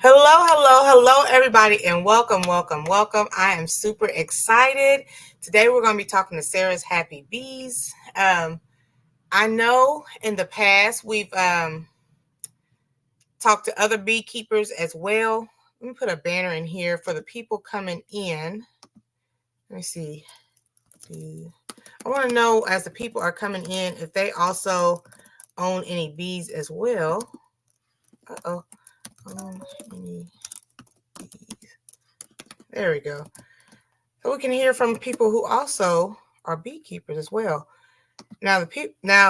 Hello, everybody, and welcome. I am super excited. Today, we're going to be talking to Sarah's Happy Bees. I know in the past we've talked to other beekeepers as well. Let me put a banner in here for the people coming in. Let me see. I want to know, as the people are coming in, if they also own any bees as well. Uh-oh. Own any bees. There we go. So we can hear from people who also are beekeepers as well. Now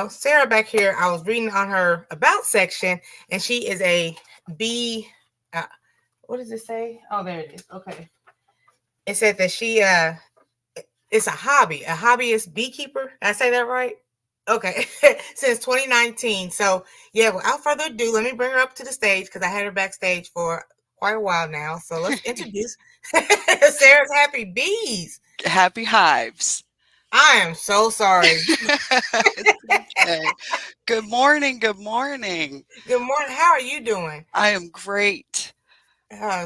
Sarah back here, I was reading on her about section, and she is a bee. Uh, what does it say? Oh, there it is. Okay, it said that she it's a hobbyist beekeeper. Did I say that right? Okay, since 2019. So yeah, without further ado, let me bring her up to the stage because I had her backstage for quite a while now. So let's introduce Sarah's Happy Bees. Happy Hives. I am so sorry. It's okay. Good morning. Good morning. Good morning. How are you doing? I am great.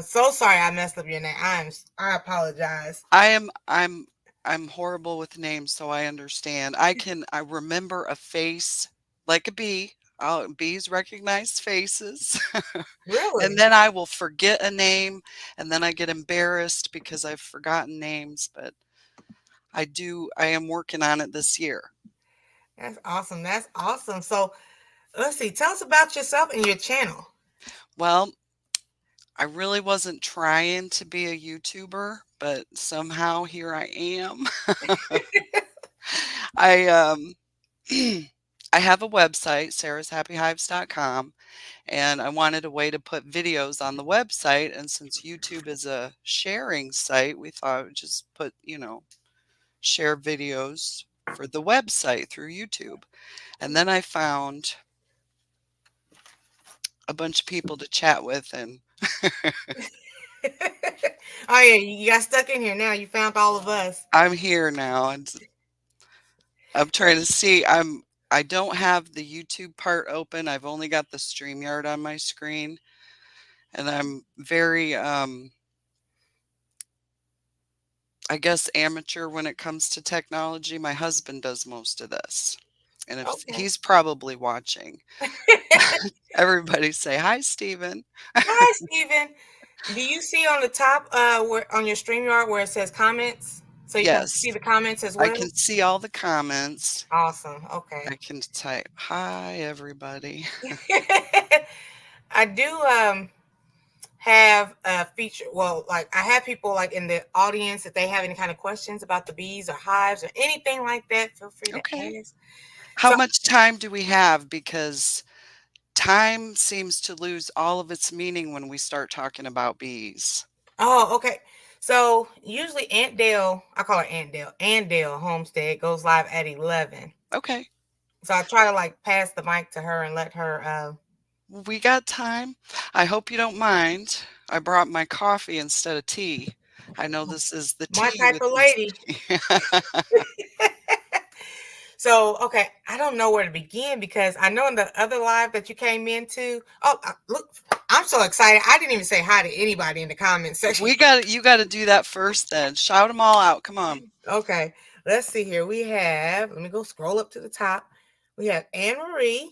So sorry I messed up your name. I apologize. I am I'm horrible with names, so I understand. I remember a face like a bee. Bees recognize faces. And Really? then I will forget a name and then I get embarrassed because I've forgotten names, but I am working on it this year. That's awesome. That's awesome. So let's see. Tell us about yourself and your channel. Well, I really wasn't trying to be a YouTuber, but somehow here I am. I I have a website, sarahshappyhives.com, and I wanted a way to put videos on the website. And since YouTube is a sharing site, we thought we'd just put, share videos for the website through YouTube. And then I found a bunch of people to chat with, and Oh yeah, you got stuck in here now. You found all of us. I'm here now. And I'm trying to see. I don't have the YouTube part open. I've only got the StreamYard on my screen, and I'm very I guess amateur when it comes to technology. My husband does most of this. And if Okay. he's probably watching. Everybody say hi, Steven. Hi, Stephen. Do you see on the top where on your StreamYard where it says comments? So you can see Yes, the comments as I well? can see all the comments. Awesome. Okay. I can type hi everybody. I do have a feature. Well, like I have people like in the audience if they have any kind of questions about the bees or hives or anything like that. Feel free to Okay. ask. How So, much time do we have? Because time seems to lose all of its meaning when we start talking about bees. oh, okay. So usually Aunt Dale, I call her Aunt Dale. Aunt Dale Homestead goes live at 11. Okay. So I try to like pass the mic to her and let her. We got time. I hope you don't mind. I brought my coffee instead of tea. I know this is the My tea type with of this. lady. So, okay, I don't know where to begin because I know in the other live that you came into. Oh, look, I'm so excited. I didn't even say hi to anybody in the comments section. You got to do that first then. Shout them all out. Come on. Okay, let's see here. We have, let me go scroll up to the top. We have Anne Marie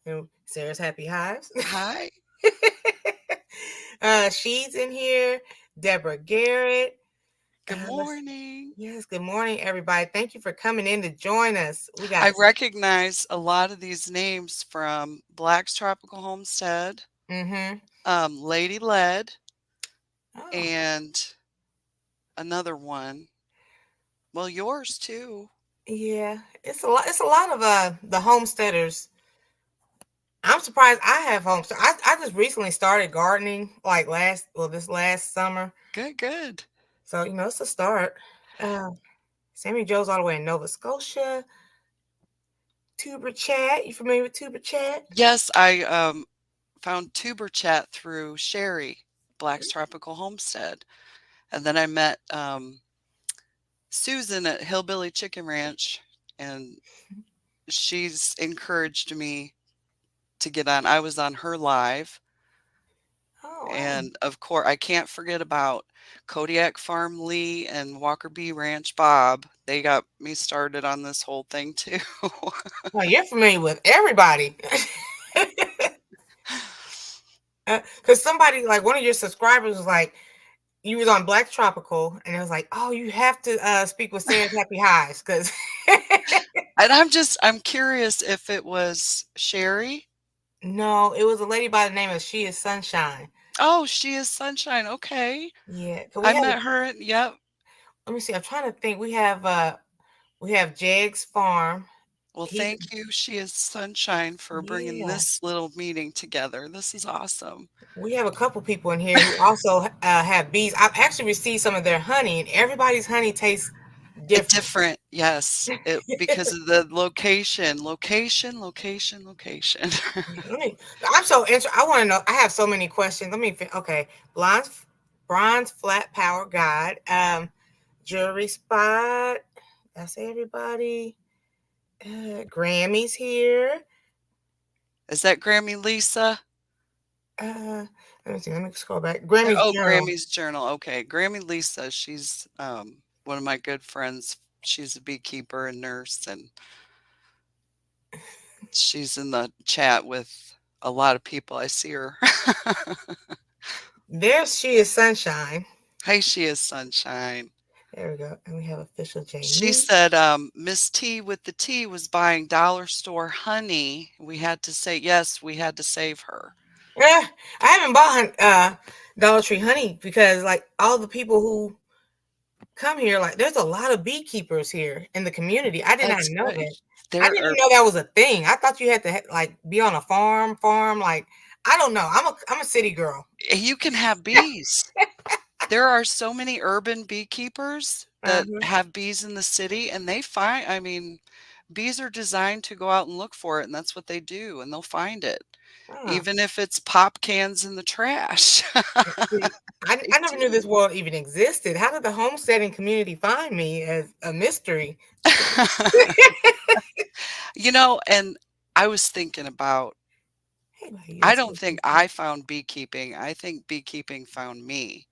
and Sarah's Happy Hives. Hi. She's in here. Deborah Garrett. Good Let's morning. Yes, good morning, everybody. Thank you for coming in to join us. We got, I recognize a lot of these names from Black's Tropical Homestead, mm-hmm. Lady Led, Oh, and another one. Well, yours too. yeah. It's a lot of the homesteaders. I'm surprised I have homestead. I just recently started gardening like this last summer. Good, good. So, it's a start. Uh, Sammy Joe's all the way in Nova Scotia. Tuber Chat. You familiar with Tuber Chat? Yes, I found Tuber Chat through Sherry, Black's Tropical Homestead. And then I met Susan at Hillbilly Chicken Ranch, and she's encouraged me to get on. I was on her live, Oh, wow. And of course, I can't forget about Kodiak Farm Lee and Walker Bee Ranch Bob. They got me started on this whole thing too. Well, you're familiar with everybody. Because somebody, like one of your subscribers was like, you was on Black Tropical, and it was like, oh, you have to speak with Sarah's Happy Hives. Because And I'm curious if it was Sherry. no, it was a lady by the name of She Is Sunshine. Oh, she is Sunshine. Okay. Yeah, 'cause we I have, met her yep. let me see, I'm trying to think. We have Jeg's Farm. Well, He thank you, She is Sunshine, for bringing Yeah. this little meeting together. This is awesome. We have a couple people in here who also have bees. I've actually received some of their honey, and everybody's honey tastes It different. different, yes, it because of the location, location, location, location. Let me, I'm so interested. I want to know. I have so many questions. Okay. Bronze flat power guide. Jewelry spot. That's everybody. Grammy's here. Is that Grammy Lisa? Uh, let me see. Let me scroll back. Grammy's Oh, journal. Grammy's journal, okay, Grammy Lisa, she's, one of my good friends. She's a beekeeper and nurse, and she's in the chat with a lot of people. I see her. There she is, sunshine. Hey, she is Sunshine. There we go. And we have official She Jamie. said, Miss T with the T was buying dollar store honey. We had to say, yes, we had to save her. Yeah, I haven't bought Dollar Tree honey because like all the people who come here, like there's a lot of beekeepers here in the community. I did not That's know great. that. I There didn't are know that was a thing. I thought you had to like be on a farm. Like I don't know. I'm a city girl. you can have bees. There are so many urban beekeepers that Uh-huh. have bees in the city, and they find, I mean, bees are designed to go out and look for it, and that's what they do, and they'll find it, Huh. even if it's pop cans in the trash. See, They I never knew this do. world even existed. How did the homesteading community find me as a mystery? And I was thinking about, Hey, buddy, I yes, don't think I found beekeeping. I think beekeeping found me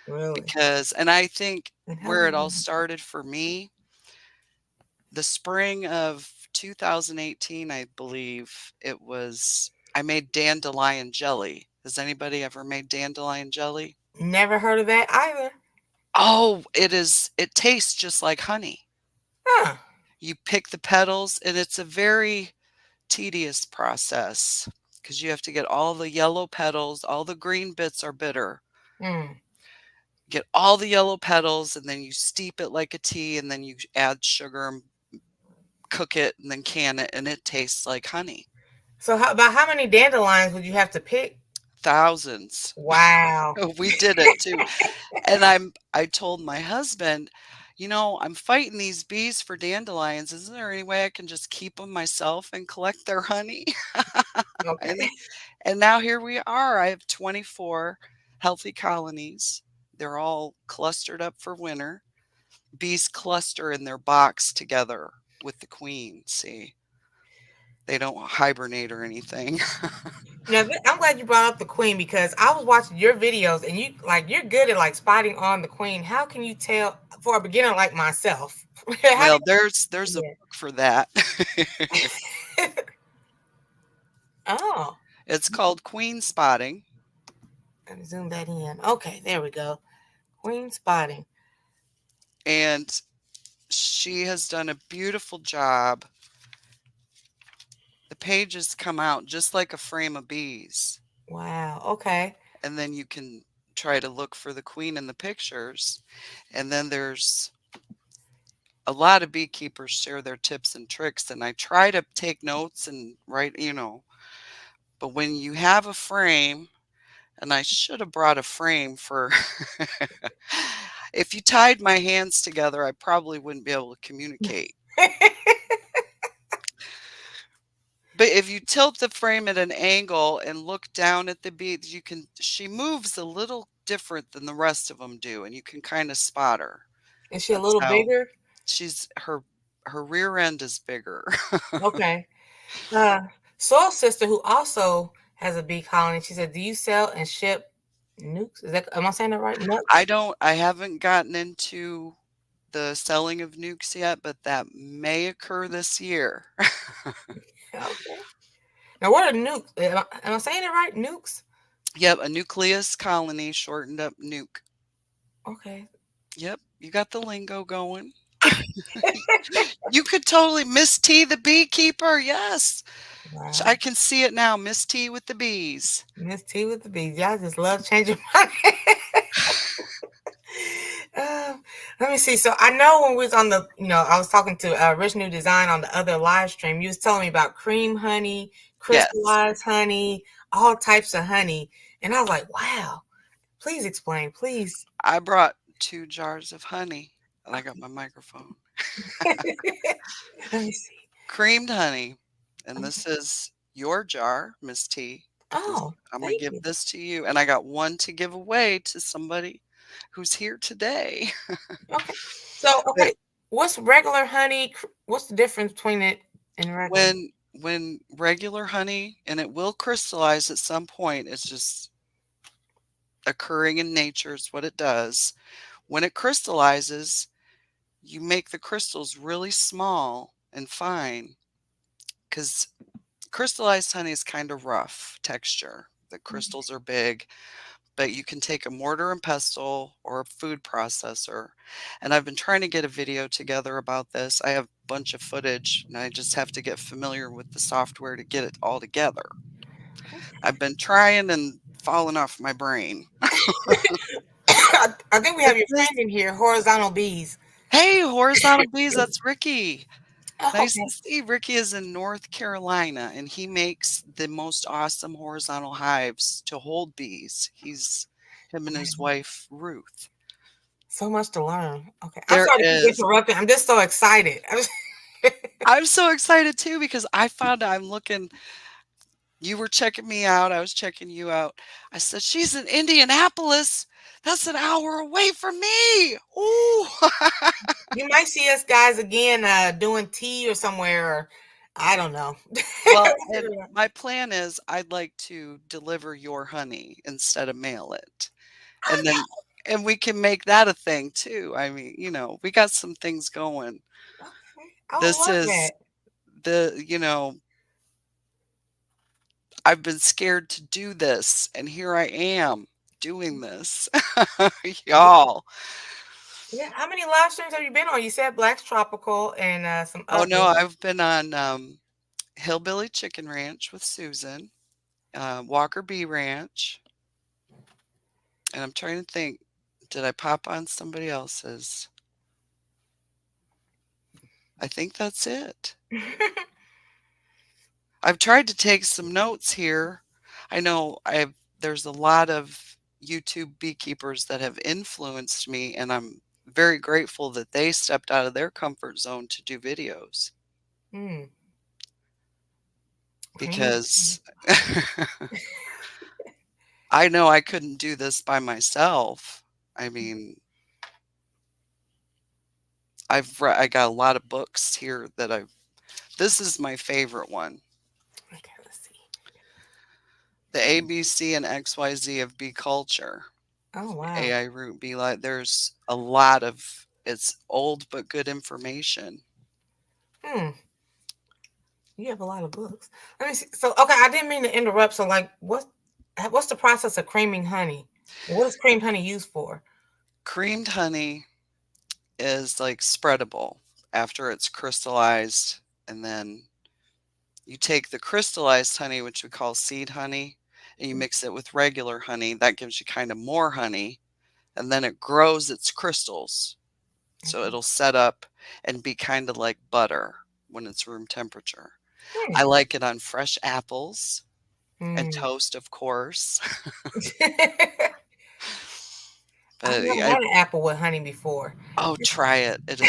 really. because, and I think And how where it all long? started for me, the spring of 2018, I believe it was, I made dandelion jelly. Has anybody ever made dandelion jelly? Never heard of that either. Oh, it tastes just like honey. Huh. You pick the petals, and it's a very tedious process because you have to get all the yellow petals, all the green bits are bitter. Hmm. Get all the yellow petals, and then you steep it like a tea, and then you add sugar and cook it and then can it, and it tastes like honey. So about how many dandelions would you have to pick? Thousands. Wow. We did it too. And I told my husband, I'm fighting these bees for dandelions. Isn't there any way I can just keep them myself and collect their honey? Okay. And and now here we are. I have 24 healthy colonies. They're all clustered up for winter. Bees cluster in their box together with the queen. See, they don't hibernate or anything. Now I'm glad you brought up the queen because I was watching your videos and you're good at like spotting on the queen. How can you tell for a beginner like myself? How Well, do there's a you, book for that. yeah. Oh, It's called Queen Spotting, let me zoom that in. Okay, there we go. Queen spotting. and she has done a beautiful job. The pages come out just like a frame of bees, Wow. Okay. and then you can try to look for the queen in the pictures. And then there's a lot of beekeepers share their tips and tricks, and I try to take notes and write. But when you have a frame, and I should have brought a frame for if you tied my hands together, I probably wouldn't be able to communicate. But if you tilt the frame at an angle and look down at the beads, she moves a little different than the rest of them do, and you can kind of spot her. Is she a That's little how bigger? she's her rear end is bigger. Okay. Uh, Soul Sister, who also has a bee colony, she said, "Do you sell and ship?" Nukes? Is that, am I saying that right? I Nuts? don't I haven't gotten into the selling of nukes yet, but that may occur this year. Okay. Now, what are nukes? Am I saying it right? Nukes? Yep, a nucleus colony, shortened up nuke. Okay. Yep, you got the lingo going. You could totally Miss T the beekeeper, yes. I Wow. can see it now, Miss T with the bees. Miss T with the bees. Y'all just love changing my name. Uh, Let me see. So I know when we was on the, I was talking to Rich New Design on the other live stream. You was telling me about cream honey, Yes, crystallized honey, all types of honey, and I was like, wow. Please explain, please. I brought 2 jars of honey, and I got my microphone. Let me see. Creamed honey, and this is your jar, Miss T. This Oh, I'm gonna thank give you. this to you, and I got one to give away to somebody who's here today. Okay. So, But okay, what's regular honey? What's the difference between it and regular? when regular honey, and it will crystallize at some point, it's just occurring in nature, is what it does. When it crystallizes, you make the crystals really small and fine because crystallized honey is kind of rough texture. The Mhm. crystals are big, but you can take a mortar and pestle or a food processor. And I've been trying to get a video together about this. I have a bunch of footage and I just have to get familiar with the software to get it all together. I've been trying and falling off my brain. I think we But have your this, friend in here, horizontal bees. hey, horizontal bees, that's Ricky. Oh, Nice to okay. see. Ricky is in North Carolina and he makes the most awesome horizontal hives to hold bees. He's him and his Wow. wife, Ruth. So much to learn. Okay. I'm There sorry to keep is. interrupting. I'm just so excited. I'm so excited too because I found out I'm looking. You were checking me out. I was checking you out. I said, she's in Indianapolis. That's an hour away from me. Ooh. You might see us guys again doing tea or somewhere. Or, I don't know. Well, and my plan is I'd like to deliver your honey instead of mail it. Oh, And then and we can make that a thing too. I mean, we got some things going. no. Okay. I would This love is that. the, I've been scared to do this, and here I am doing this. Yeah. Y'all. Yeah. How many live streams have you been on? You said Black's Tropical and some Oh, no, others. I've been on, Hillbilly Chicken Ranch with Susan, Walker Bee Ranch, and I'm trying to think, did I pop on somebody else's? I think that's it. I've tried to take some notes here. I know there's a lot of YouTube beekeepers that have influenced me, and I'm very grateful that they stepped out of their comfort zone to do videos Hmm. Creamy. because I know I couldn't do this by myself. I mean, I got a lot of books here that this is my favorite one. Okay, let's see. The ABC and XYZ of bee culture. Oh wow. AI root bee light. There's a lot of it's old but good information. Hmm. You have a lot of books. Let me see. So okay, I didn't mean to interrupt. So like, what's the process of creaming honey? What is creamed honey used for? Creamed honey is like spreadable after it's crystallized, and then you take the crystallized honey, which we call seed honey, and you mix it with regular honey. That gives you kind of more honey, and then it grows its crystals. So Okay. it'll set up and be kind of like butter when it's room temperature. Hmm. I like it on fresh apples and Hmm. toast, of course. I've But never had an apple with honey before. oh, try it. It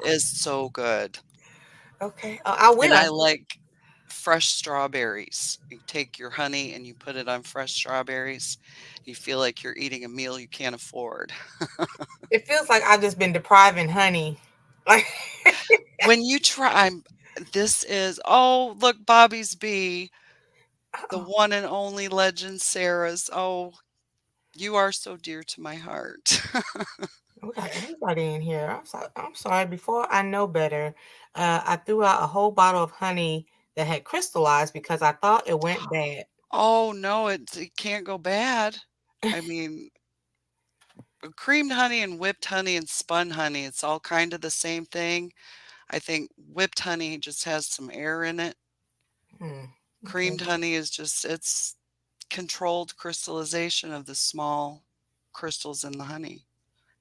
is so good. Okay, I And I will. like fresh strawberries. You take your honey and you put it on fresh strawberries. You feel like you're eating a meal you can't afford. It feels like I've just been depriving honey. Like, When you try, this is, oh, look, Bobby's bee. The Oh, one and only legend Sarah's. Oh, you are so dear to my heart. we got everybody in here. I'm sorry. Before I know better, I threw out a whole bottle of honey that had crystallized because I thought it went bad. Oh, no, it can't go bad. I mean, creamed honey and whipped honey and spun honey, it's all kind of the same thing. I think whipped honey just has some air in it. Hmm. Okay. Creamed honey is just it's controlled crystallization of the small crystals in the honey.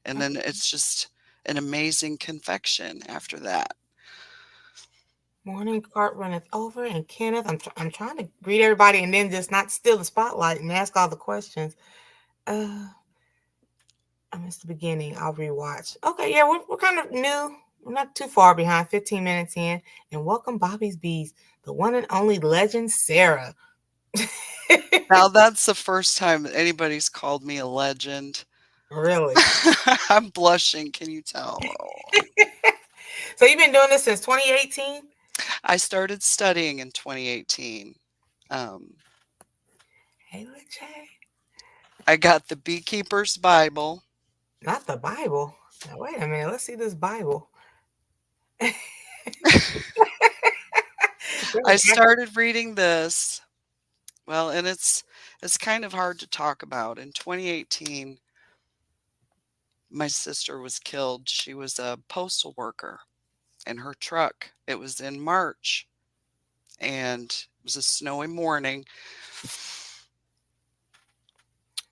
And then it's just an amazing confection after that. Morning cart runneth over, and Kenneth. I'm trying to greet everybody and then just not steal the spotlight and ask all the questions. Uh, I missed the beginning. I'll rewatch. Okay, yeah, we're kind of new. We're not too far behind. 15 minutes in, and welcome Bobby's Bees, the one and only legend Sarah. Now that's the first time anybody's called me a legend. Really? I'm blushing, can you tell? Oh. So you've been doing this since 2018? I started studying in 2018. Um, Hey, Lachey. I got the Beekeeper's Bible. Not the Bible. Now, wait a minute. Let's see this Bible. I started reading this. Well, and it's kind of hard to talk about. In 2018, my sister was killed. She was a postal worker in her truck. It was in March and it was a snowy morning.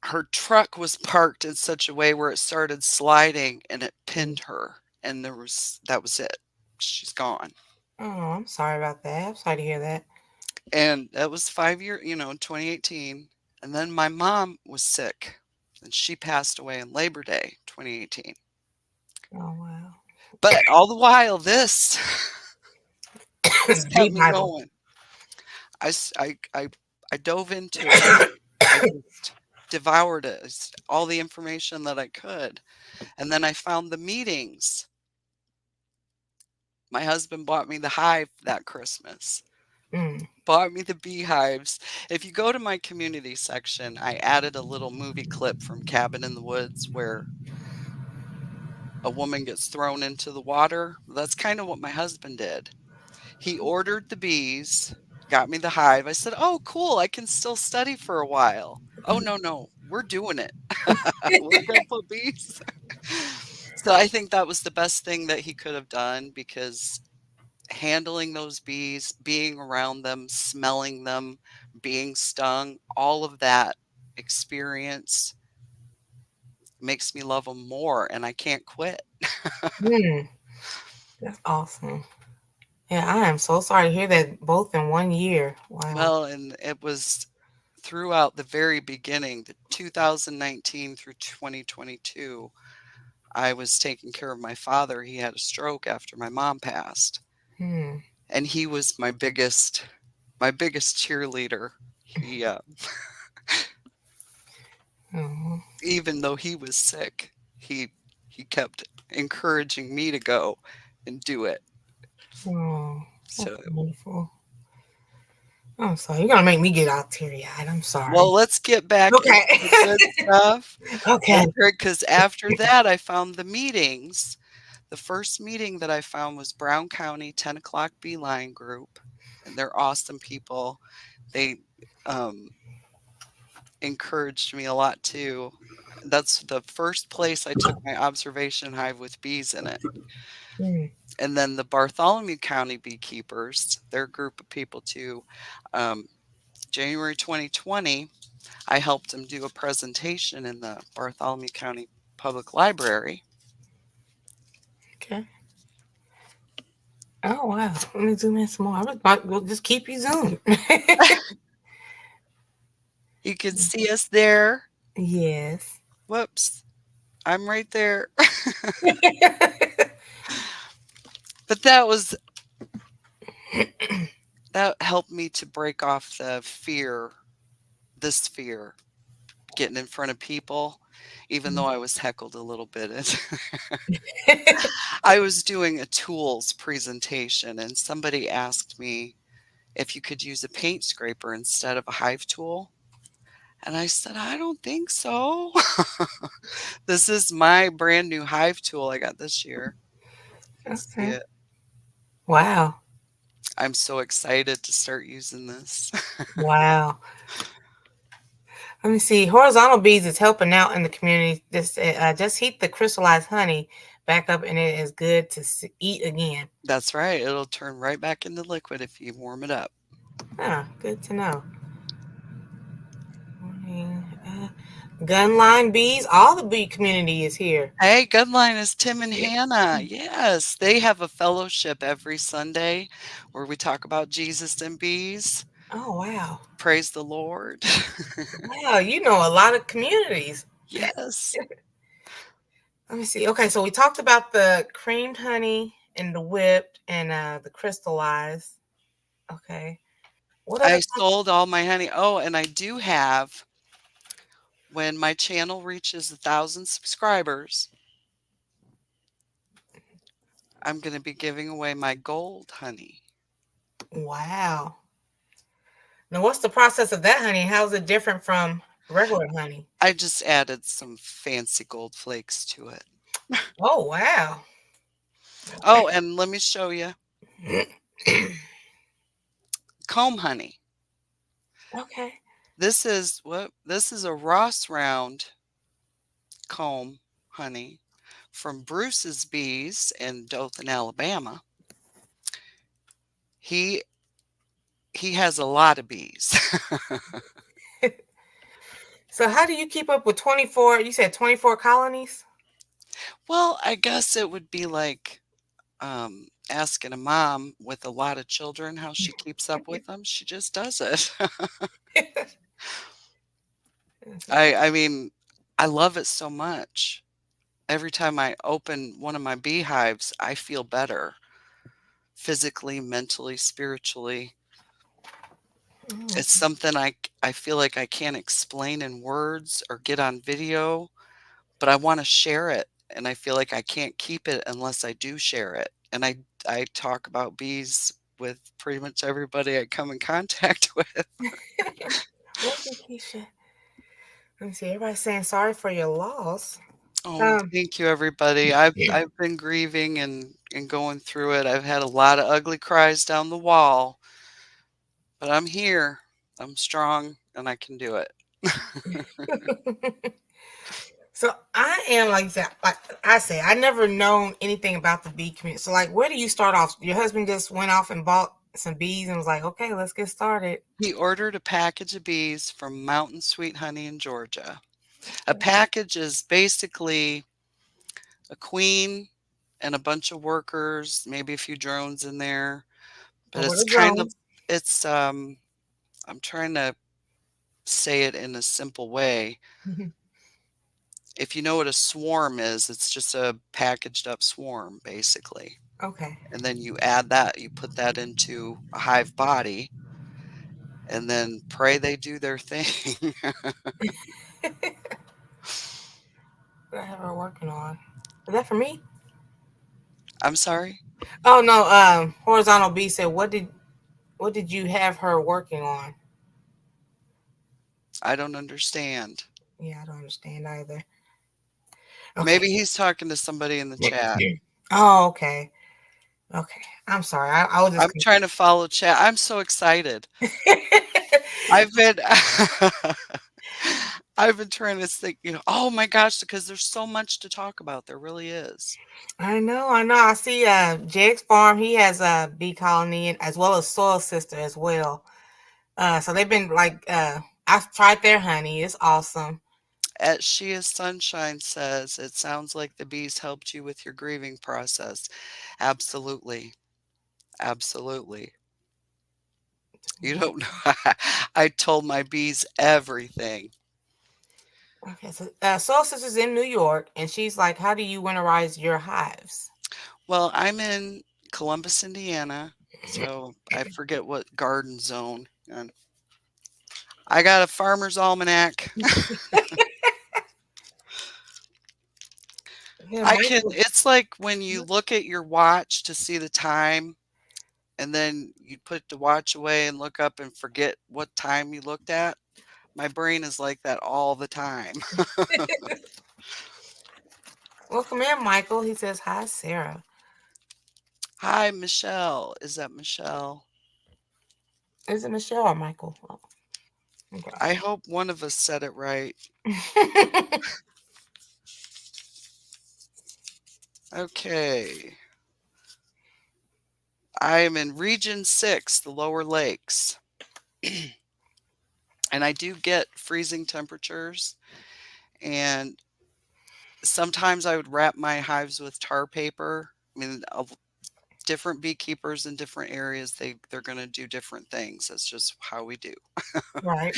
Her truck was parked in such a way where it started sliding and it Mm. pinned her, and that was it. She's gone. Oh, I'm sorry about that. I'm sorry to hear that. And that was 5 years, 2018. And then my mom was sick and she passed away on Labor Day 2018. Oh, wow. But all the while, this this kept The me Bible. going. I, s- I dove into it. I just devoured it, all the information that I could. And then I found the meetings. My husband bought me the hive that Christmas, Mm. bought me the beehives. If you go to my community section, I added a little movie clip from Cabin in the Woods where a woman gets thrown into the water. That's kind of what my husband did. He ordered the bees, got me the hive. I said, "Oh, cool. I can still study for a while." "Oh, no, no. We're doing it. We're going to put bees." So I think that was the best thing that he could have done because handling those bees, being around them, smelling them, being stung, all of that experience makes me love them more and I can't quit. Mm. That's awesome. Yeah, I am so sorry to hear that both in 1 year. Wow. Well, and it was throughout the very beginning, the 2019 through 2022, I was taking care of my father. He had a stroke after my mom passed, Hmm. and he was my biggest cheerleader. He Oh, even though he was sick, he kept encouraging me to go and do it. oh, that's So, wonderful. I'm sorry. You're gonna make me get all teary-eyed. I'm sorry. well, let's get back into Okay. the good stuff. Okay. Okay, because after that, I found the meetings. The first meeting that I found was Brown County 10 o'clock Beeline Group, and they're awesome people. They um, encouraged me a lot too. That's the first place I took my observation hive with bees in it. Hmm. And then the Bartholomew County beekeepers, they're a group of people too. Um, January 2020, I helped them do a presentation in the Bartholomew County Public Library. Okay. Oh wow. Let me zoom in some more. I was about to just keep you zoomed. You can see us there. Yes. Whoops, I'm right there. But that helped me to break off this fear, getting in front of people, even though I was heckled a little bit. I was doing a tools presentation and somebody asked me if you could use a paint scraper instead of a hive tool. And I said, I don't think so. This is my brand new hive tool I got this year. You can see Okay. it. Wow. I'm so excited to start using this. Wow. Let me see. Horizontal bees is helping out in the community. Just heat the crystallized honey back up, and it is good to eat again. That's right. It'll turn right back into liquid if you warm it up. Ah, good to know. Uh, gun line bees. All the bee community is here. Hey, good line is Tim and Hannah. Yes, they have a fellowship every Sunday where we talk about Jesus and bees. Oh wow. Praise the Lord. Wow, you know a lot of communities. Yes. Let me see. Okay, so we talked about the creamed honey and the whipped and the crystallized. Okay. What other I sold all my honey. Oh, and I do have, when my channel reaches 1,000 subscribers, I'm going to be giving away my gold honey. Wow. Now what's the process of that honey? How is it different from regular honey? I just added some fancy gold flakes to it. Oh wow. Oh, and let me show you comb honey. Okay. This is a Ross round comb honey from Bruce's Bees in Dothan, Alabama. He he has a lot of bees. So how do you keep up with 24? You said 24 colonies? Well, I guess it would be like asking a mom with a lot of children how she keeps up with them. She just does it. I mean, I love it so much. Every time I open one of my beehives, I feel better physically, mentally, spiritually. Mm, It's something I feel like I can't explain in words or get on video, but I want to share it, and I feel like I can't keep it unless I do share it. And I talk about bees with pretty much everybody I come in contact with. Look at Keisha. Let me see. Everybody's saying sorry for your loss. Oh, Um, thank you, everybody. I've been grieving and going through it. I've had a lot of ugly cries down the wall, but I'm here. I'm strong and I can do it. so I am like that. Like I say, I never known anything about the bee community. So like, where do you start off? Your husband just went off and bought some bees and was like, okay, let's get started. He ordered a package of bees from Mountain Sweet Honey in Georgia. A package is basically a queen and a bunch of workers, maybe a few drones in there, but Over it's the kind of drones. it's I'm trying to say it in a simple way. If you know what a swarm is, it's just a packaged up swarm basically. Okay. And then you add that, you put that into a hive body and then pray they do their thing. What I have her working on. Is that for me? I'm sorry? Oh no. Horizontal B said, what did you have her working on? I don't understand. Yeah, I don't understand either. Okay. Maybe he's talking to somebody in the chat. Oh, okay. Okay. I'm sorry. I was just I'm trying confused. to follow chat. I'm so excited. I've been I've been trying to think, oh my gosh, because there's so much to talk about. There really is. I know, I know. I see Jake's farm, he has a bee colony and as well as Soil Sister as well. So they've been like I've tried their honey. It's awesome. At She is Sunshine says, it sounds like the bees helped you with your grieving process. Absolutely. Absolutely. You don't know. I told my bees everything. Okay, so Soil Sister's in New York and she's like, how do you winterize your hives? Well, I'm in Columbus, Indiana, so I forget what garden zone. And I got a farmer's almanac. Yeah, I Mike can was it's like when you look at your watch to see the time, and then you put the watch away and look up and forget what time you looked at. My brain is like that all the time. Welcome in, Michael. He says, hi, Sarah. Hi, Michelle. Is that Michelle? Is it Michelle or Michael? Oh, I hope one of us said it right. okay. Okay. I am in Region 6, the lower lakes. And I do get freezing temperatures. And sometimes I would wrap my hives with tar paper. I mean, different beekeepers in different areas, they're going to do different things. That's just how we do. Right.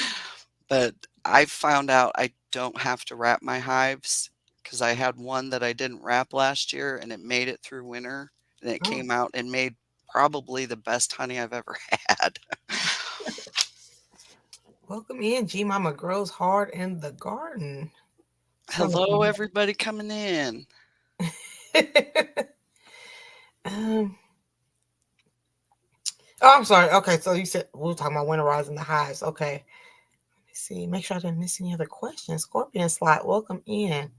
But I found out I don't have to wrap my hives because I had one that I didn't wrap last year and it made it through winter and it Oh, came out and made probably the best honey I've ever had. welcome in. G Mama grows hard in the garden. Sound Hello, like everybody coming in. um, oh, I'm sorry. Okay, so you said we were talking about winterizing the hives. Okay. Let me see. Make sure I didn't miss any other questions. Scorpion slot, welcome in.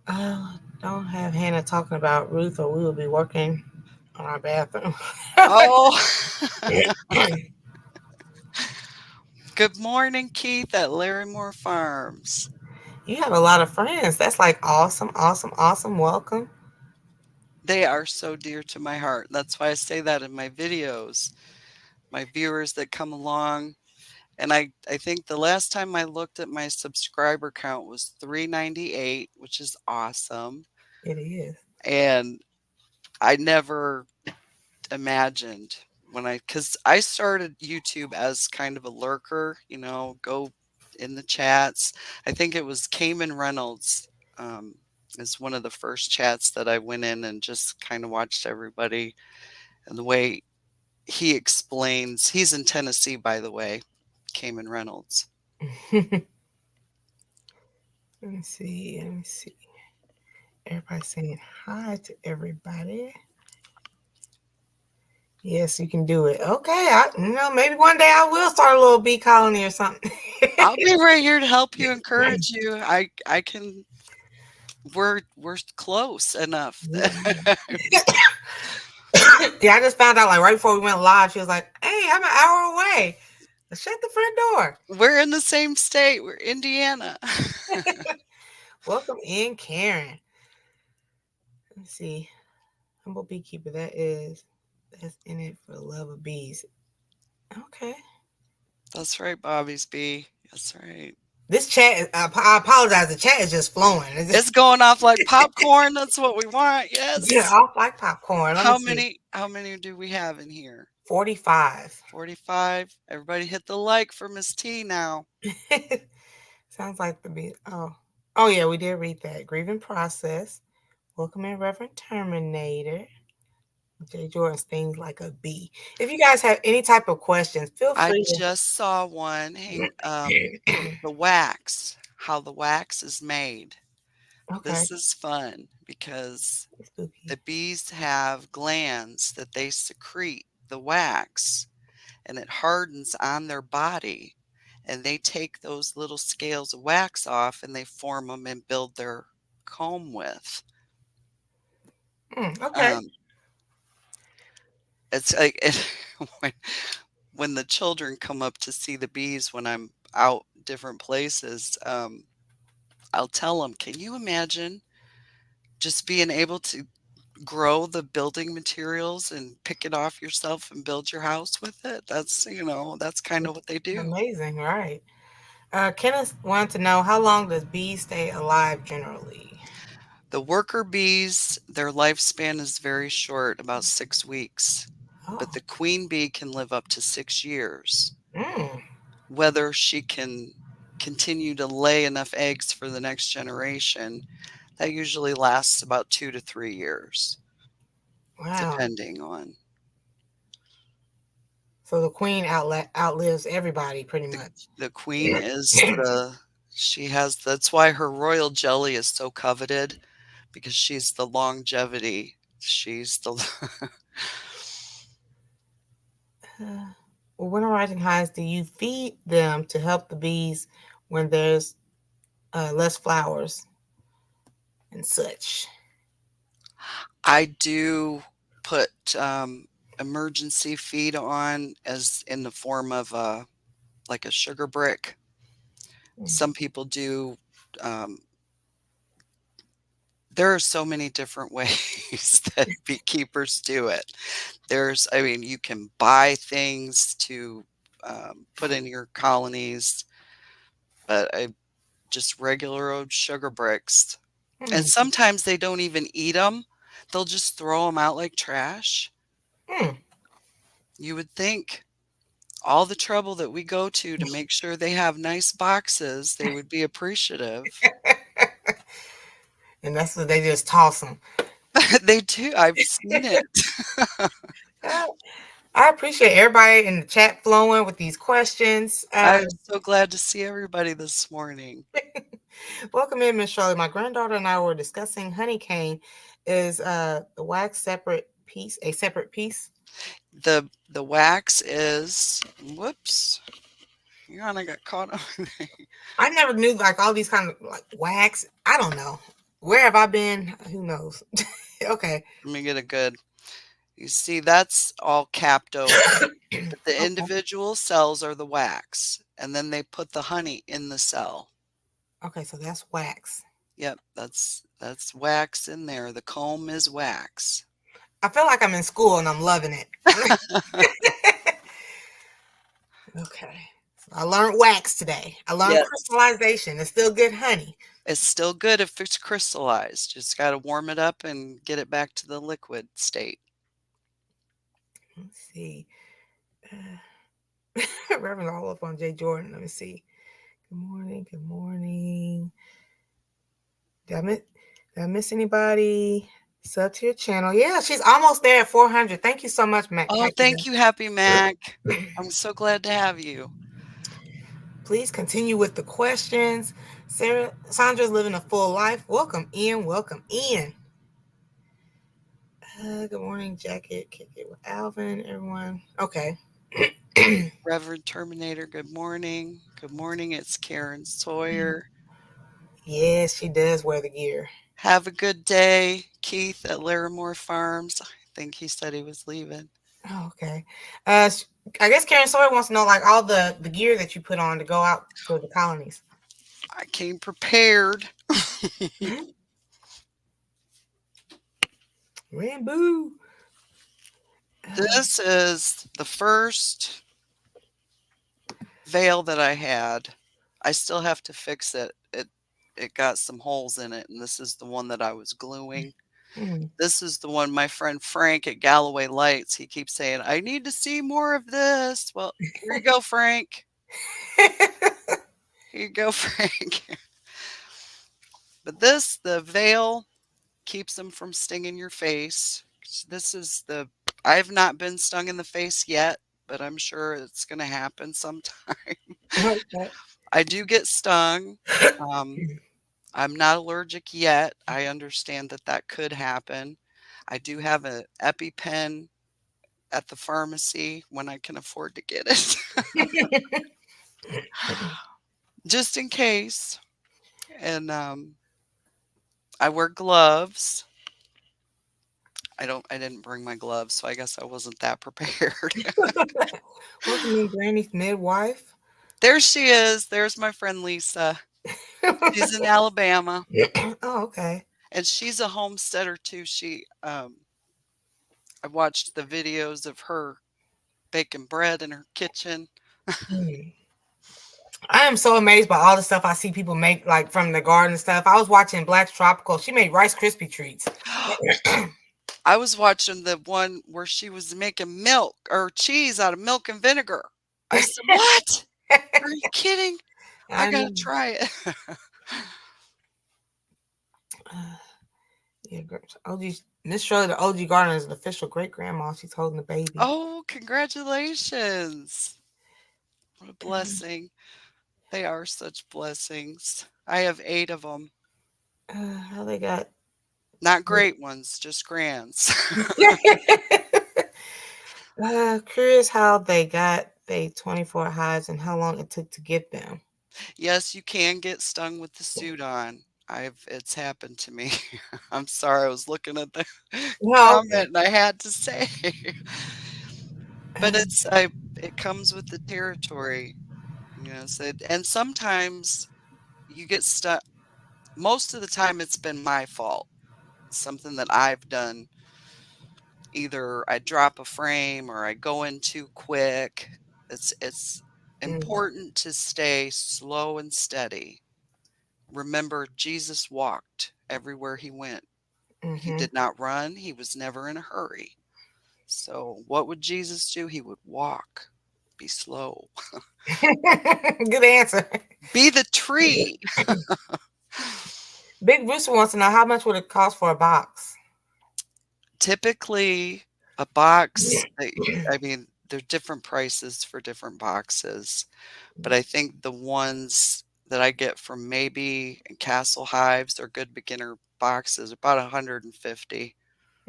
Don't have Hannah talking about Ruth or we will be working on our bathroom. Oh, good morning, Keith at Larrymore Farms. You have a lot of friends. That's like awesome, awesome, awesome. Welcome. They are so dear to my heart. That's why I say that in my videos. My viewers that come along, and I think the last time I looked at my subscriber count was 398, which is awesome. It is. And I never imagined when cuz I started YouTube as kind of a lurker, go in the chats. I think it was Cayman Reynolds is one of the first chats that I went in and just kind of watched everybody and the way he explains. He's in Tennessee, by the way, Cayman Reynolds. Let me see. Let me see. Everybody saying hi to everybody. Yes, you can do it. Okay, maybe one day I will start a little bee colony or something. I'll be right here to help you, encourage you. I can. We're close enough. Yeah. Yeah, I just found out like right before we went live. She was like, "Hey, I'm an hour away. Shut the front door." We're in the same state. We're Indiana. Welcome in, Karen. Let's see. Humble beekeeper. That's in it for the love of bees. Okay. That's right, Bobby's bee. That's right. This chat. I apologize. The chat is just flowing. It's It's just going off like popcorn. That's what we want. get Yes. off like popcorn. Let me How see. many? How many do we have in here? 45. 45. Everybody hit the like for Miss T now. Sounds like the bee. Oh yeah, we did read that. Grieving process. Welcome in, Reverend Terminator. Jay Jordan stings like a bee. If you guys have any type of questions, feel I free just saw one. Hang, to. the wax. How the wax is made. Okay. This is fun because Spooky. the bees have glands that they secrete the wax and it hardens on their body. And they take those little scales of wax off and they form them and build their comb with. Okay. Um, it's like when, when the children come up to see the bees when I'm out different places, I'll tell them, can you imagine just being able to grow the building materials and pick it off yourself and build your house with it? That's kind of what they do. Amazing, right? Kenneth wanted to know how long does bees stay alive generally? The worker bees, their lifespan is very short, about 6 weeks, Oh. but the queen bee can live up to 6 years. Mm, Whether she can continue to lay enough eggs for the next generation, that usually lasts about 2 to 3 years, wow. depending on So the queen outlives everybody pretty the much. the queen is the she has that's why her royal jelly is so coveted because she's the longevity. She's the Uh, well, winterizing hives, do you feed them to help the bees when there's less flowers and such? I do put emergency feed on as in the form of like a sugar brick. Mm, Some people do. Um, there are so many different ways that beekeepers do it. I mean, you can buy things to put in your colonies, but I just regular old sugar bricks. And mm, sometimes they don't even eat them. They'll just throw them out like trash. mm. You would think all the trouble that we go to make sure they have nice boxes, they would be appreciative. And that's what they just toss them. They do. I've seen it. I appreciate everybody in the chat flowing with these questions. I'm so glad to see everybody this morning. Welcome in, Miss Shirley. My granddaughter and I were discussing honeycomb. Is the wax separate piece a separate piece? The wax is whoops. Hang on, I got caught up. I never knew like all these kind of like wax. I don't know. Where have I been? Who knows? Okay. Let me get a good. You see, that's all capped over. But the Okay. individual cells are the wax, and then they put the honey in the cell. Okay, so that's wax. Yep, that's wax in there. The comb is wax. I feel like I'm in school and I'm loving it. Okay. So I learned wax today. I learned Yes. crystallization. It's still good honey. It's still good if it's crystallized. Just got to warm it up and get it back to the liquid state. Let's see. Reverend all up on Jay Jordan. Let me see. Good morning. Good morning. Did I miss, did I miss anybody? Sub to your channel. Yeah, she's almost there at 400. Thank you so much, Matt. Oh, thank you, Happy Mac. I'm so glad to have you. Please continue with the questions. Sandra's living a full life. Welcome in. Welcome in. Good morning, Jacket. Kick it with Alvin, everyone. Okay. Reverend Terminator, good morning. Good morning. It's Karen Sawyer. Yes, she does wear the gear. Have a good day, Keith at Larimore Farms. I think he said he was leaving. Oh, okay. Uh, I guess Karen Sawyer wants to know like all the gear that you put on to go out to the colonies. I came prepared. Rambo. This is the first veil that I had. I still have to fix it. It got some holes in it, and this is the one that I was gluing. Mm. This is the one my friend Frank at Galloway Lights, he keeps saying, "I need to see more of this." Well, here you go, Frank. Here you go, Frank. But the veil keeps them from stinging your face. This is I've not been stung in the face yet, but I'm sure it's going to happen sometime. Okay. I do get stung. Um, I'm not allergic yet. I understand that that could happen. I do have an EpiPen at the pharmacy when I can afford to get it, just in case. And I wear gloves. I didn't bring my gloves, so I guess I wasn't that prepared. Welcome in, Granny's midwife. There she is. There's my friend Lisa. She's in Alabama, Oh, okay. and she's a homesteader too. I watched the videos of her baking bread in her kitchen. Mm. I am so amazed by all the stuff I see people make, like from the garden stuff. I was watching Black's Tropical. She made Rice Krispie treats. I was watching the one where she was making milk or cheese out of milk and vinegar. I said, "What? Are you kidding? I I gotta know. try it." Yeah, OG Miss Shirley, the OG Gardener, is an official great grandma. She's holding the baby. Oh, congratulations. What a blessing. They are such blessings. I have 8 of them. How they got? Not great ones, just grands. Curious how they got they 24 hives and how long it took to get them. Yes, you can get stung with the suit on. It's happened to me. I'm sorry, I was looking at the No, okay. comment and I had to say. But Uh, it comes with the territory, so and sometimes you get stuck. Most of the time it's been my fault. Something that I've done. Either I drop a frame or I go in too quick. It's mm, important to stay slow and steady. Remember, Jesus walked everywhere he went. He mm-hmm. did not run. He was never in a hurry. So, what would Jesus do? He would walk, be slow, Good answer. be the tree. Big Rooster wants to know how much would it cost for a box? Typically, a box, I mean, there are different prices for different boxes, but I think the ones that I get from Maybe and Castle Hives are good beginner boxes, about 150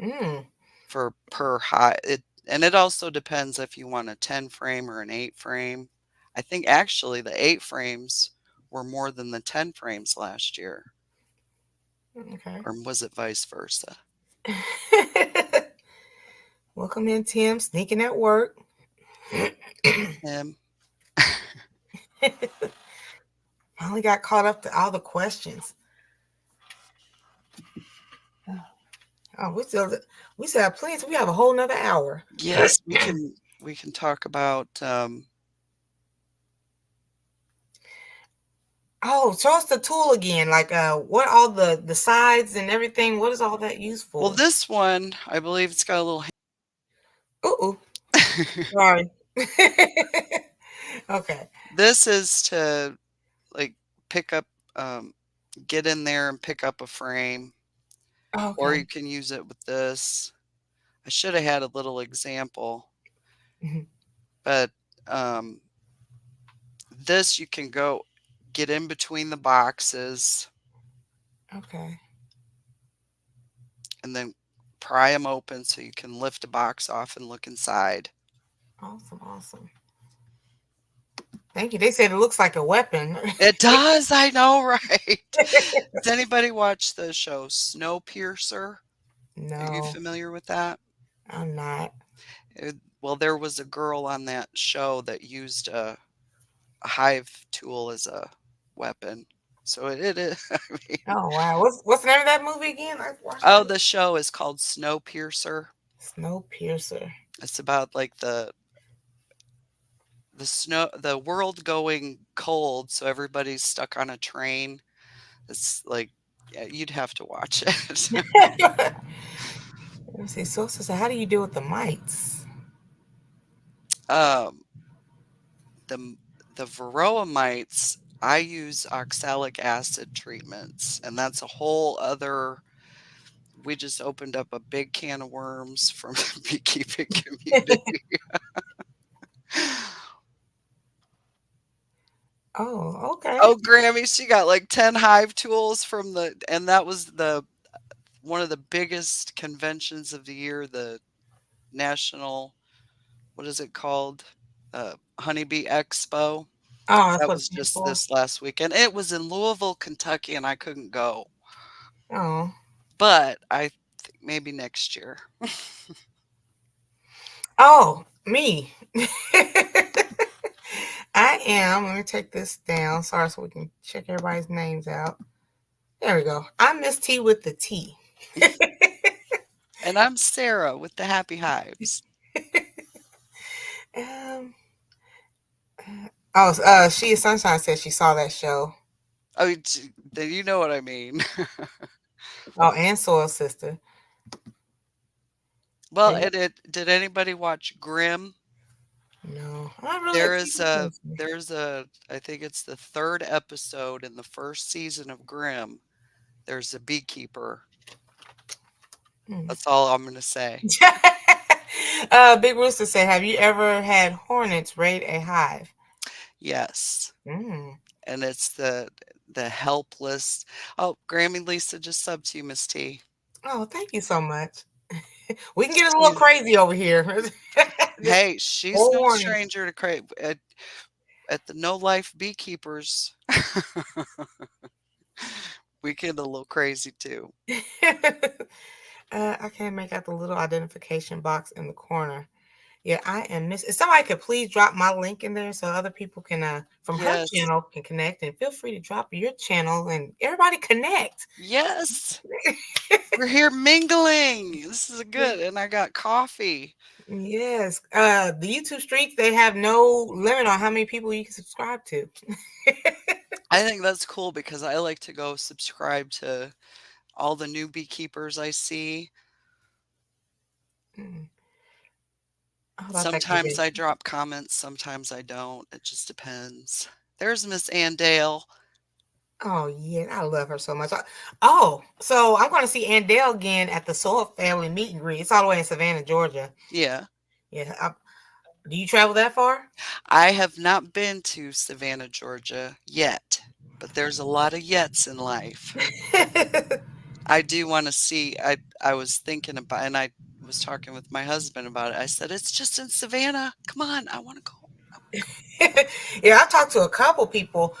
Mm, for per hive. And it also depends if you want a 10 frame or an 8 frame. I think actually the 8 frames were more than the 10 frames last year, okay. or was it vice versa? Welcome in, Tim, sneaking at work. Tim? Finally got caught up to all the questions. Oh, we still have plenty. We have a whole nother hour. Yes, we can talk about Oh, show us the tool again. Like what all the sides and everything. What is all that used well, for? this one, I believe it's got a little Ooh, sorry. Okay. This is to like pick up get in there and pick up a frame, or Okay. you can use it with this. I should have had a little example, Mhm. but um this you can go get in between the boxes Okay. and then pry them open so you can lift a box off and look inside. Awesome. Awesome. Thank you. They said it looks like a weapon. It does, I know, right? Does anybody watch the show Snowpiercer? Are you No, familiar with that? I'm not. Well, there was a girl on that show that used a hive tool as a weapon. So it is. I mean, Oh wow. What's the name of that movie again? I watched oh, that. the show is called Snowpiercer. Snowpiercer. It's about like the world going cold, so everybody's stuck on a train. It's like, yeah, you'd have to watch it. Let me see. So how do you deal with the mites? um, the the varroa mites, I use oxalic acid treatments, and that's a whole other. We just opened up a big can of worms from the beekeeping community. Oh, okay. Oh, Grammy, she got like 10 hive tools from and that was one of the biggest conventions of the year, the national, what is it called? Honeybee Expo. Oh, that's That what it was stands just for. this last weekend. It was in Louisville, Kentucky, and I couldn't go. Oh. But I think maybe next year. Oh, me. I am. Let me take this down. Sorry, so we can check everybody's names out. There we go. I'm Miss T with the T. And I'm Sarah with the Happy Hives. um. Oh, she is Sunshine said she saw that show. Oh, then you know what I mean. Oh, and Soil Sister. Well, They, did anybody watch Grimm? no, I'm not really a There is TV a person. there's a I think it's the 3rd episode in the 1st season of Grimm. There's a beekeeper. Hmm. That's all I'm gonna say. Big Rooster said, "Have you ever had hornets raid a hive?" Yes, Mm. and it's the helpless. Oh, Grammy Lisa just subbed to you, Miss T. Oh, thank you so much. We can get a little She's crazy over here. Just Hey, she's no forewarning. stranger to at the No Life Beekeepers. We get a little crazy too. I can't make out the little identification box in the corner. Yeah, I am miss. If somebody could please drop my link in there so other people can, from her Yes. channel, can connect, and feel free to drop your channel and everybody connect. Yes. We're here mingling. This is good. And I got coffee. Yes. The YouTube streets, they have no limit on how many people you can subscribe to. I think that's cool because I like to go subscribe to all the new beekeepers I see. Mm. Oh, that's actually Sometimes good. I drop comments, sometimes I don't. It just depends. There's Miss Ann Dale. Oh yeah, I love her so much. Oh, so I'm going to see Andale again at the Soul Family Meet and Greet. It's all the way in Savannah, Georgia. Yeah. Yeah. Do you travel that far? I have not been to Savannah, Georgia yet, but there's a lot of yets in life. I do want to see. I was thinking about, and I was talking with my husband about it. I said, "It's just in Savannah. Come on, I want to go. I want to go." Yeah, I talked to a couple people.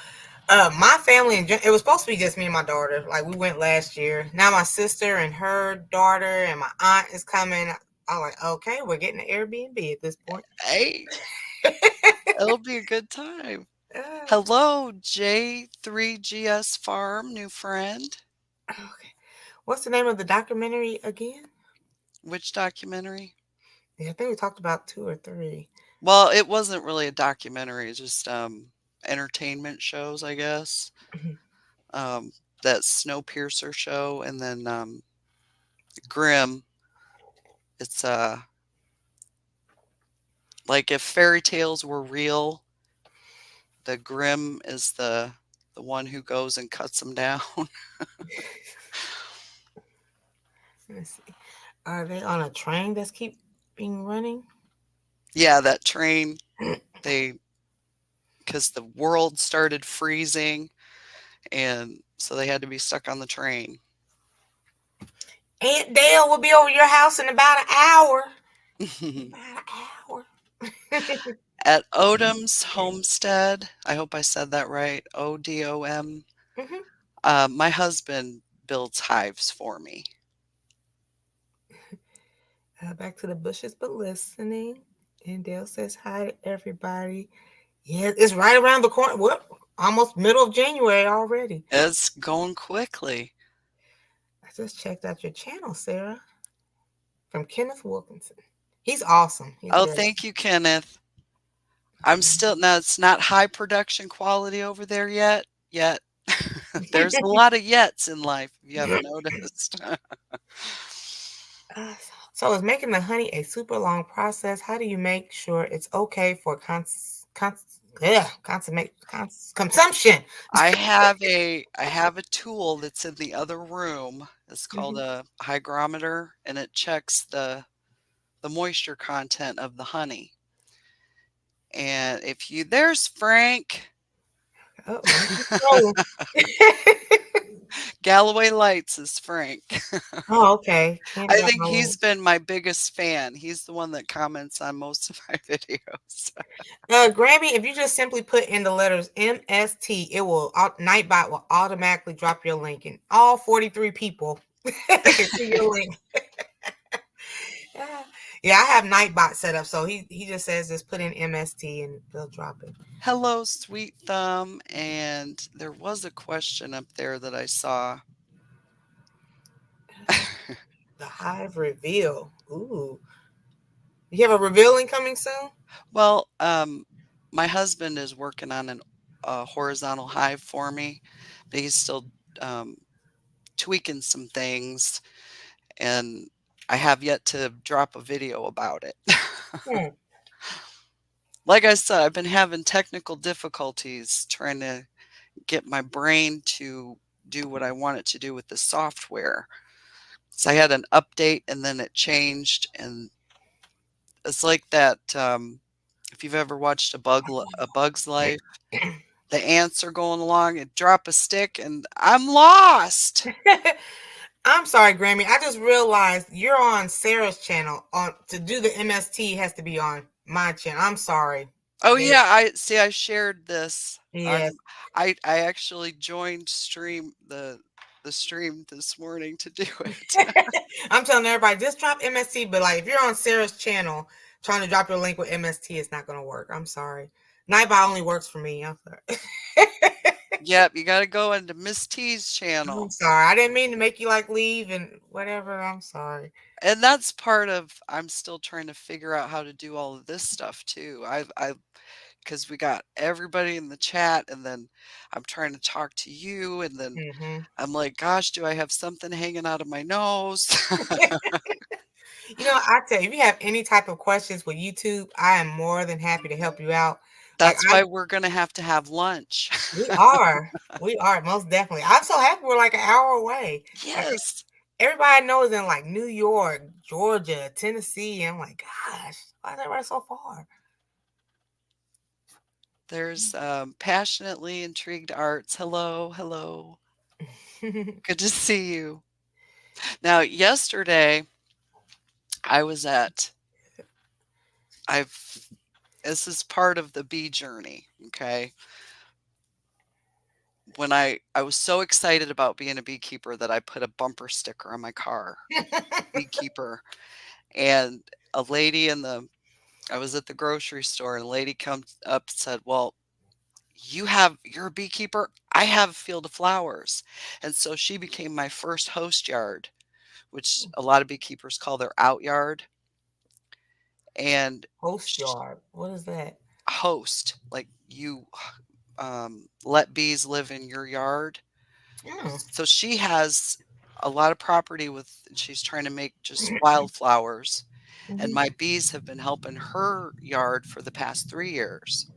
My family, it was supposed to be just me and my daughter. Like we went last year. Now my sister and her daughter and my aunt is coming. I'm like, okay, we're getting an Airbnb at this point. Hey, it'll be a good time. Uh, Hello, J3GS Farm, new friend. okay. What's the name of the documentary again? Which documentary? Yeah, I think we talked about two or three. Well, it wasn't really a documentary, it's just entertainment shows, I guess. Mhm. Um, that Snowpiercer show, and then Grimm. It's like if fairy tales were real, the Grimm is the one who goes and cuts them down. Let's see. Are they on a train that's keeping running? Yeah, that train. They because the world started freezing, and so they had to be stuck on the train. Aunt Dale will be over your house in about an hour. About an hour. At Odom's homestead, I hope I said that right. ODOM. Mhm. My husband builds hives for me. Back to the bushes, but listening. And Dale says hi to everybody. Yeah, it's right around the corner. What? Almost middle of January already. It's going quickly. I just checked out your channel, Sarah, from Kenneth Wilkinson. He's awesome. He's Oh, great. thank you, Kenneth. I'm still now. It's not high production quality over there yet. Yet, there's a lot of yets in life. If you haven't noticed. Uh, so is making the honey a super long process? How do you make sure it's okay for consumption? I have a tool that's in the other room. It's called Mhm. a hygrometer, and it checks the moisture content of the honey. And if you there's Frank Oh, don't keep scrolling. Galloway Lights is Frank. Oh, okay. Can't I drop think my he's link. been my biggest fan. He's the one that comments on most of my videos. Grammy, if you just simply put in the letters MST, it will Nightbot will automatically drop your link, and all 43 people can see your link. Yeah, yeah, I have Nightbot set up, so he just says just put in MST and they'll drop it. Hello, Sweet Thumb. And there was a question up there that I saw. The Hive reveal. Ooh, you have a revealing coming soon? Well, my husband is working on a horizontal hive for me, but he's still um, tweaking some things, and I have yet to drop a video about it. Hmm. Like I said, I've been having technical difficulties trying to get my brain to do what I want it to do with the software. So I had an update and then it changed, and it's like that. If you've ever watched a Bug's Life, the ants are going along and drop a stick, and I'm lost. I'm sorry, Grammy. I just realized you're on Sarah's channel. On to do the MST has to be on my channel. I'm sorry. Oh They, yeah, I see. I shared this yes. on. I actually joined the stream this morning to do it. I'm telling everybody, just drop MST. But like, if you're on Sarah's channel trying to drop your link with MST, it's not going to work. I'm sorry. Nightbot only works for me. I'm sorry. Yep, you got to go into Miss T's I'm channel. sorry. I didn't mean to make you like leave and whatever. I'm sorry. And that's part of I'm still trying to figure out how to do all of this stuff too. I because we got everybody in the chat, and then I'm trying to talk to you, and then Hmm. I'm like, gosh, do I have something hanging out of my nose? I tell you, if you have any type of questions with YouTube, I am more than happy to help you out. Like That's why we're gonna have to have lunch. we are, we are most definitely. I'm so happy we're like an hour away. Like Yes. everybody I know is in like New York, Georgia, Tennessee. I'm like, gosh, why is everybody so far? There's passionately intrigued arts. Hello, hello. Good to see you. Now, yesterday I was at I've this is part of the bee journey, okay? When I was so excited about being a beekeeper that I put a bumper sticker on my car, beekeeper, and a lady in the I was at the grocery store, and a lady comes up and said, "Well, you're a beekeeper? I have a field of flowers." And so she became my first host yard, which a lot of beekeepers call their out yard. And Host sh yard. What is that? host, like you let bees live in your yard. Mm. So she has a lot of property she's trying to make just wildflowers. And Mhm. my bees have been helping her yard for the past 3 years.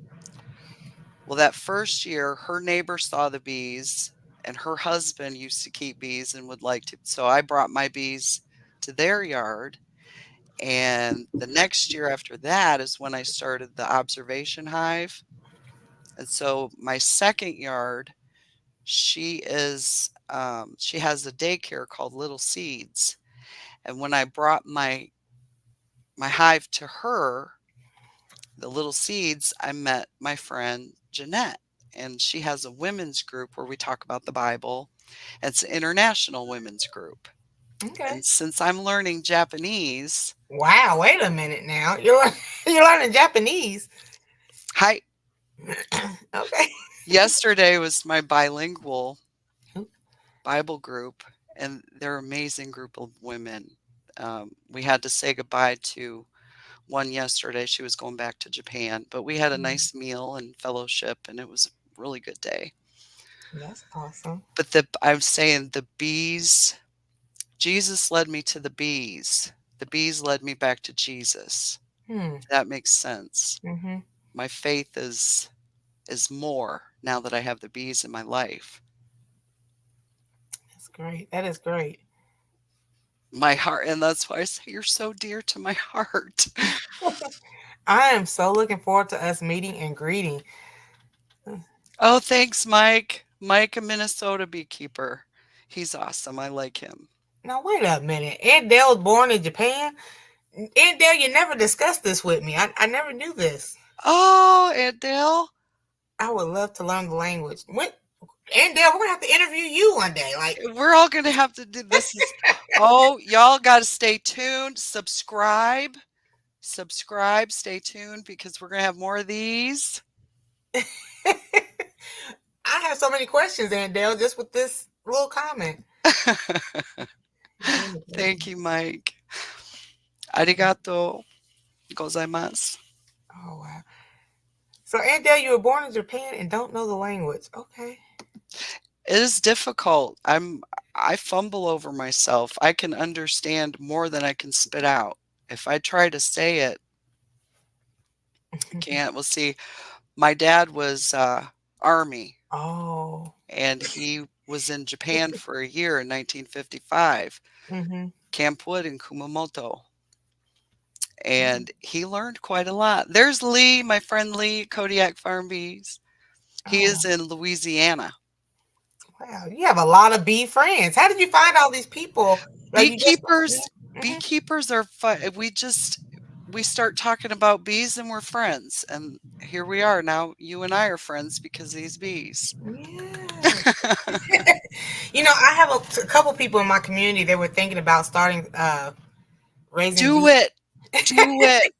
Well, that first year, her neighbor saw the bees, and her husband used to keep bees and would like to. So I brought my bees to their yard. And the next year after that is when I started the observation hive. And so my second yard, she has a daycare called Little Seeds. And when I brought my hive to her, the Little Seeds, I met my friend Jeanette. And she has a women's group where we talk about the Bible. It's an international women's group. Okay. And since I'm learning Japanese, Wow. Wait a minute now. You're learning Japanese. hi, Okay. yesterday was my bilingual Bible group, and they're an amazing group of women. We had to say goodbye to one yesterday. She was going back to Japan, but we had a nice meal and fellowship, and it was a really good day. That's awesome. But I'm saying the bees, Jesus led me to the bees. The bees led me back to Jesus. Hmm. That makes sense. Mm-hmm. My faith is more now that I have the bees in my life. That's great. That is great. My heart, and that's why I say you're so dear to my heart. I am so looking forward to us meeting and greeting. Oh, thanks, Mike. Mike, a Minnesota beekeeper. He's awesome. I like him. Now wait a minute. Ed Dell was born in Japan. Ed Dell, you never discussed this with me. I never knew this. Oh, Aunt Dale. I would love to learn the language. When Ed Dell, we're gonna have to interview you one day. Like, We're all gonna have to do this is oh, y'all gotta stay tuned. Subscribe, stay tuned because we're gonna have more of these. I have so many questions, Ed Dell, just with this little comment. Oh, Thank you, Mike. Arigato gozaimasu. wow. So, Ed Dell, you were born in Japan and don't know the language. Okay. It is difficult. I fumble over myself. I can understand more than I can spit out. If I try to say it, I can't. Well, see, my dad was Army, Oh. and he was in Japan for a year in 1955, Mm-hmm. Camp Wood in Kumamoto, Mm-hmm. and he learned quite a lot. There's Lee, my friend Lee, Kodiak Farm Bees. He Oh, is in Louisiana. Wow, you have a lot of bee friends. How did you find all these people? Like you just Beekeepers Mhm. beekeepers are fun. We start talking about bees and we're friends, and here we are now. You and I are friends because of these bees. Yeah. I have a couple people in my community that were thinking about starting raising Do bees. it. Do it.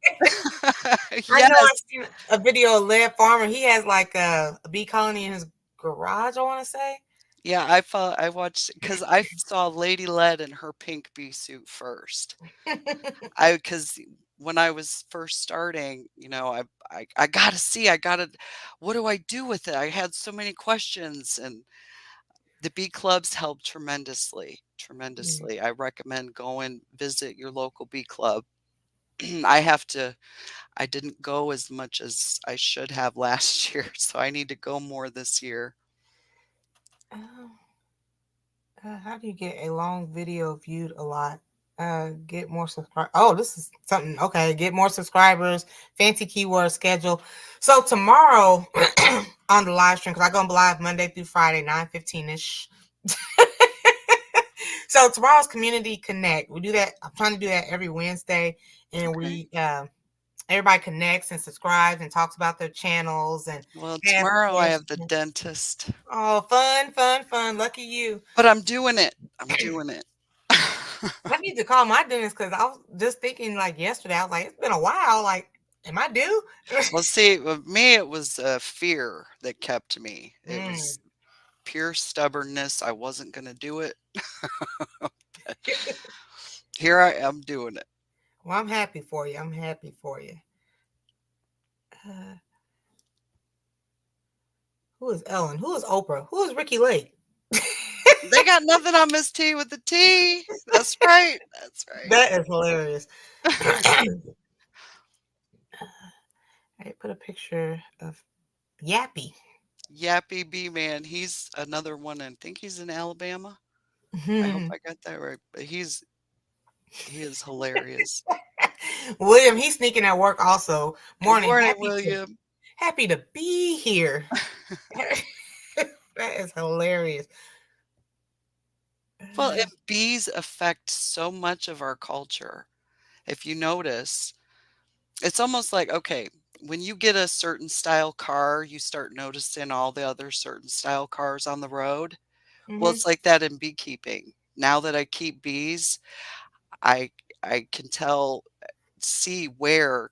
I know I've Yes. seen a video of Lead Farmer. He has like a bee colony in his garage, I want to say. Yeah, I watched because I saw Lady Lead in her pink bee suit first. I because when I was first starting, I gotta see, I gotta what do I do with it? I had so many questions, and the bee clubs help tremendously, Mm. tremendously. I recommend going visit your local bee club. I have to I didn't go as much as I should have last year, so I need to go more this year. Oh, how do you get a long video viewed a lot? Get more subscribers. Oh, this is something. Okay, get more subscribers. Fancy keyword schedule. So tomorrow on the live stream, because I go live Monday through Friday, 9:15 ish. So tomorrow's Community Connect. We do that. I'm trying to do that every Wednesday, and Okay. we everybody connects and subscribes and talks about their channels and Well, ask tomorrow I have the questions. dentist, Oh, fun, fun, fun. Lucky you. but I'm doing it. I'm doing it. I need to call my dentist because I was just thinking like yesterday. I was like, it's been a while. Like, am I due? Well, see, with me, it was fear that kept me. It Mm. was pure stubbornness. I wasn't going to do it. Here I am doing it. Well, I'm happy for you. I'm happy for you. Uh, who is Ellen? Who is Oprah? Who is Ricky Lake? They got nothing on Miss T with the T. That's right. That's right. That is hilarious. I put a picture of Yappy. Yappy B Man. He's another one. I think he's in Alabama. I hope I got that right. But he is hilarious. William, he's sneaking at work also. Good Morning, morning, William. happy to be here. That is hilarious. Well, and Uh, bees affect so much of our culture. If you notice, it's almost like, okay, when you get a certain style car, you start noticing all the other certain style cars on the road. Well, mhm. it's like that in beekeeping. Now that I keep bees, I I can see where,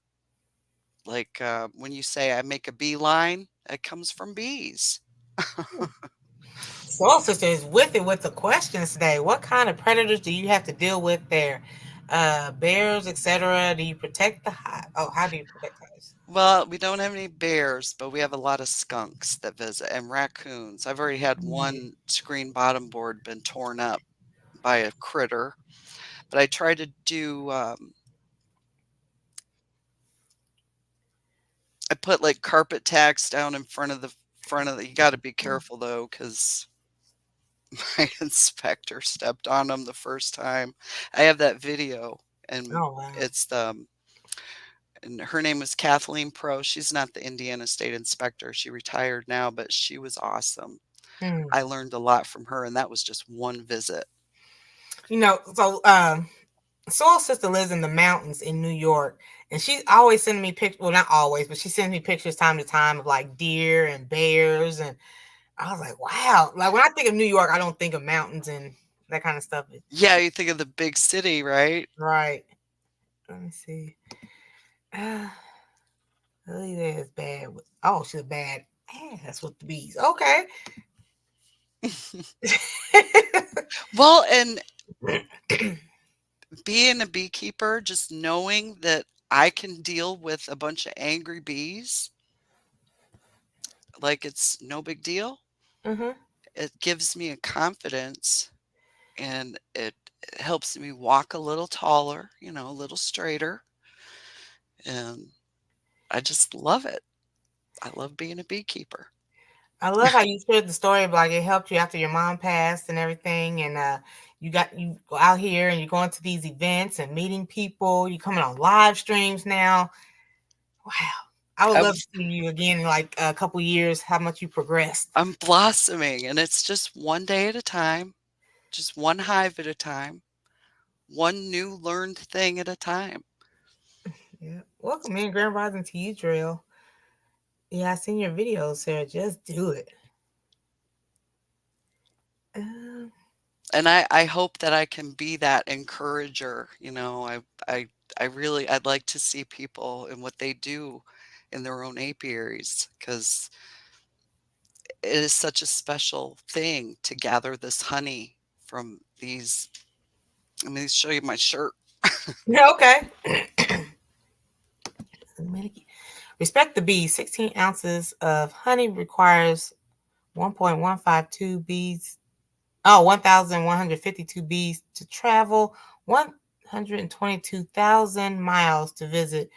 like, when you say I make a beeline, it comes from bees. Soul Sister is with it with the questions today. What kind of predators do you have to deal with there? Bears, etc. Do you protect the hive? Oh, how do you protect hives? Well, we don't have any bears, but we have a lot of skunks that visit and raccoons. I've already had Mm. one screen bottom board been torn up by a critter, but I try to do, I put like carpet tacks down in front of the, you got to be careful though, because my inspector stepped on them the first time. I have that video, and Oh wow. it's the, and her name was Kathleen Pro. She's not the Indiana State Inspector. She retired now, but she was awesome. Hmm. I learned a lot from her, and that was just one visit. So Soul Sister lives in the mountains in New York, and she's always sending me pictures. Well, not always, but she sends me pictures time to time of like deer and bears, and I was like, wow. Like when I think of New York, I don't think of mountains and that kind of stuff. Yeah, you think of the big city, right? Right. Let me see. Uh, Lily there is bad. Oh, she's a bad ass with the bees. Okay. Well, and being a beekeeper, just knowing that I can deal with a bunch of angry bees, like it's no big deal, Hmm. it gives me a confidence, and it helps me walk a little taller, a little straighter. And I just love it. I love being a beekeeper. I love how you shared the story of like it helped you after your mom passed and everything, and you go out here and you're going to these events and meeting people. You're coming on live streams now. Wow. I would I love to was see you again in like a couple years, how much you progressed. I'm blossoming, and it's just one day at a time, just one hive at a time, one new learned thing at a time. Yeah. Welcome in Grand Rising to you, Drill. Yeah, I seen your videos, Sarah. Just do it. Um, And I hope that I can be that encourager, you know, I really I'd like to see people and what they do in their own apiaries, because it is such a special thing to gather this honey from these. Let me show you my shirt. yeah, okay. Respect the bees. 16 ounces of honey requires 1.152 bees. Oh, 1,152 bees to travel 122,000 miles to visit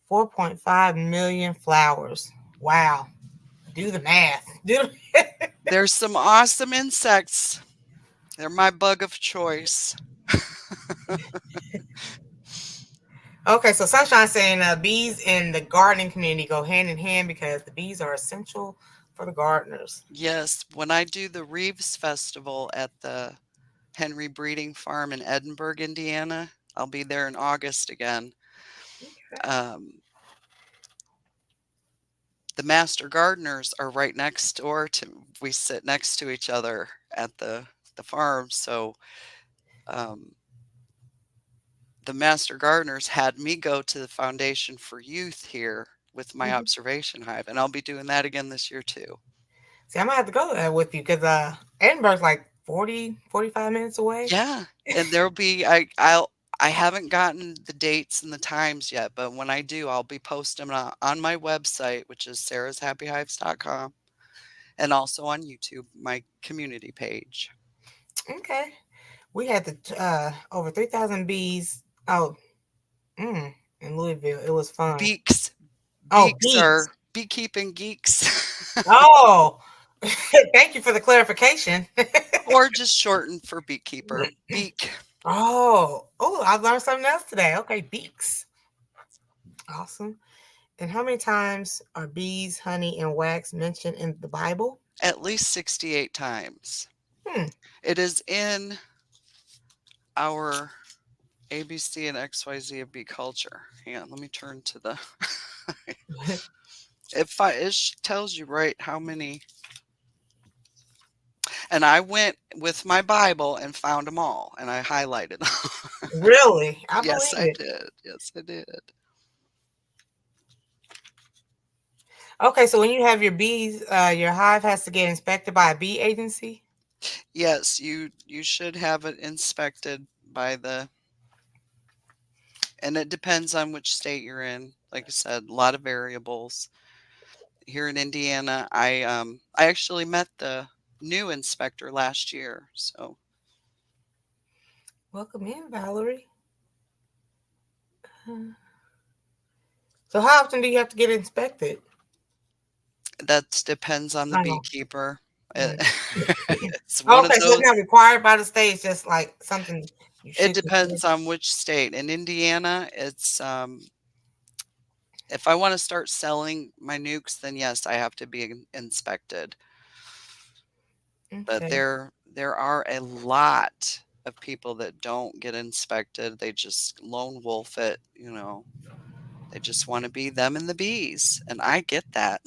4.5 million flowers. Wow. Do the math. There's some awesome insects. They're my bug of choice. Okay, so Sunshine saying bees in the gardening community go hand in hand because the bees are essential for the gardeners. Yes, when I do the Reeves Festival at the Henry Breeding Farm in Edinburgh, Indiana, I'll be there in August again. Okay. Um, the master gardeners are right next door to we sit next to each other at the farm. So um, the master gardeners had me go to the Foundation for Youth here with my Mhm. observation hive, and I'll be doing that again this year too. See, I'm gonna have to go there with you because Edinburgh's like 40, 45 minutes away. Yeah, and there'll be I haven't gotten the dates and the times yet, but when I do, I'll be posting on my website, which is sarahshappyhives.com, and also on YouTube, my community page. Okay. We had the over 3,000 bees. Oh, in Louisville. It was fun. Beaks. Oh, Beaks bees. are beekeeping geeks, Oh, thank you for the clarification. or just shortened for beekeeper. Beak. Oh, I learned something else today. Okay, beaks. Awesome. And how many times are bees, honey, and wax mentioned in the Bible? At least 68 times. Hmm. It is in our ABC and XYZ of bee culture. Hang on, let me turn to the. It tells you right how many. And I went with my Bible and found them all, and I highlighted them. Really? I Yes, believe I it. did. Yes, I did. Okay, so when you have your bees, your hive has to get inspected by a bee agency. Yes, you should have it inspected by the, and it depends on which state you're in. Like I said, a lot of variables. Here in Indiana, I actually met the new inspector last year, so Welcome in, Valerie. Uh, So how often do you have to get inspected? that depends on the I know. beekeeper. Mm. It's one of Okay, so it's those. not required by the state. It's just like something you It should consider. depends on which state. In Indiana, it's if I want to start selling my nukes, then yes, I have to be inspected. But Okay. there are a lot of people that don't get inspected. They just lone wolf it, you know. They just want to be them and the bees, and I get that.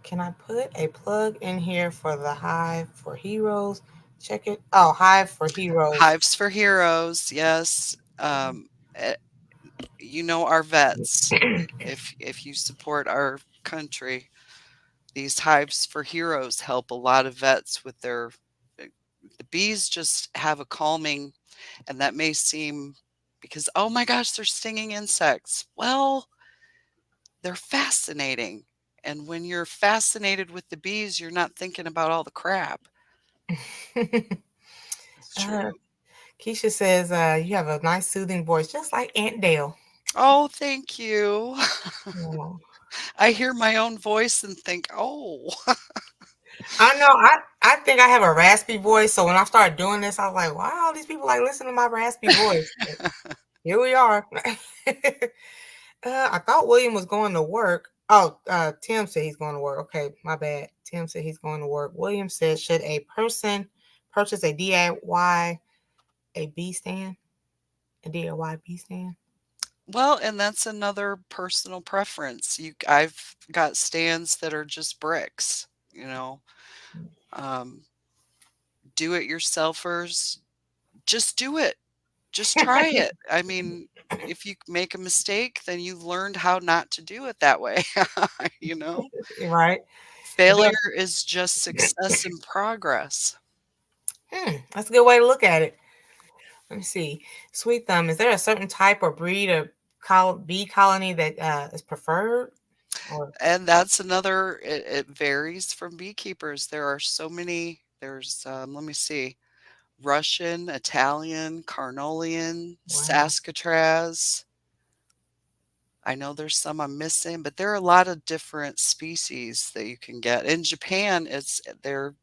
Can I put a plug in here for the Hive for Heroes? Check it. Oh, Hive for Heroes. Hives for Heroes, yes. Eh, you know our vets. If you support our country, these Hives for Heroes help a lot of vets with their. eh, The bees just have a calming, and that may seem because oh my gosh, they're stinging insects. Well, they're fascinating. And when you're fascinated with the bees, you're not thinking about all the crap. It's uh, true. Keisha says you have a nice soothing voice, just like Aunt Dale. Oh, thank you. Oh. I hear my own voice and think, oh, I know. I think I have a raspy voice, so when I started doing this, I was like, "Wow, these people like listen to my raspy voice." Here we are. I thought William was going to work. Oh, Tim said he's going to work. Okay, my bad. Tim said he's going to work. William said, should a person purchase a DIY a B stand? A DIY B stand? Well, and that's another personal preference. I've got stands that are just bricks, you know. Um, do it yourselfers, just do it. Just try it. I mean, if you make a mistake, then you've learned how not to do it that way, you know? Right. Is there, Failure is just success in progress. that's a good way to look at it. Let me see. Sweet Thumb, is there a certain type or breed of bee colony that is preferred? Or And that's another, it varies from beekeepers. There are so many, let me see, Russian, Italian, Carnolian, wow. Saskatraz. I know there's some I'm missing, but there are a lot of different species that you can get. In Japan, they're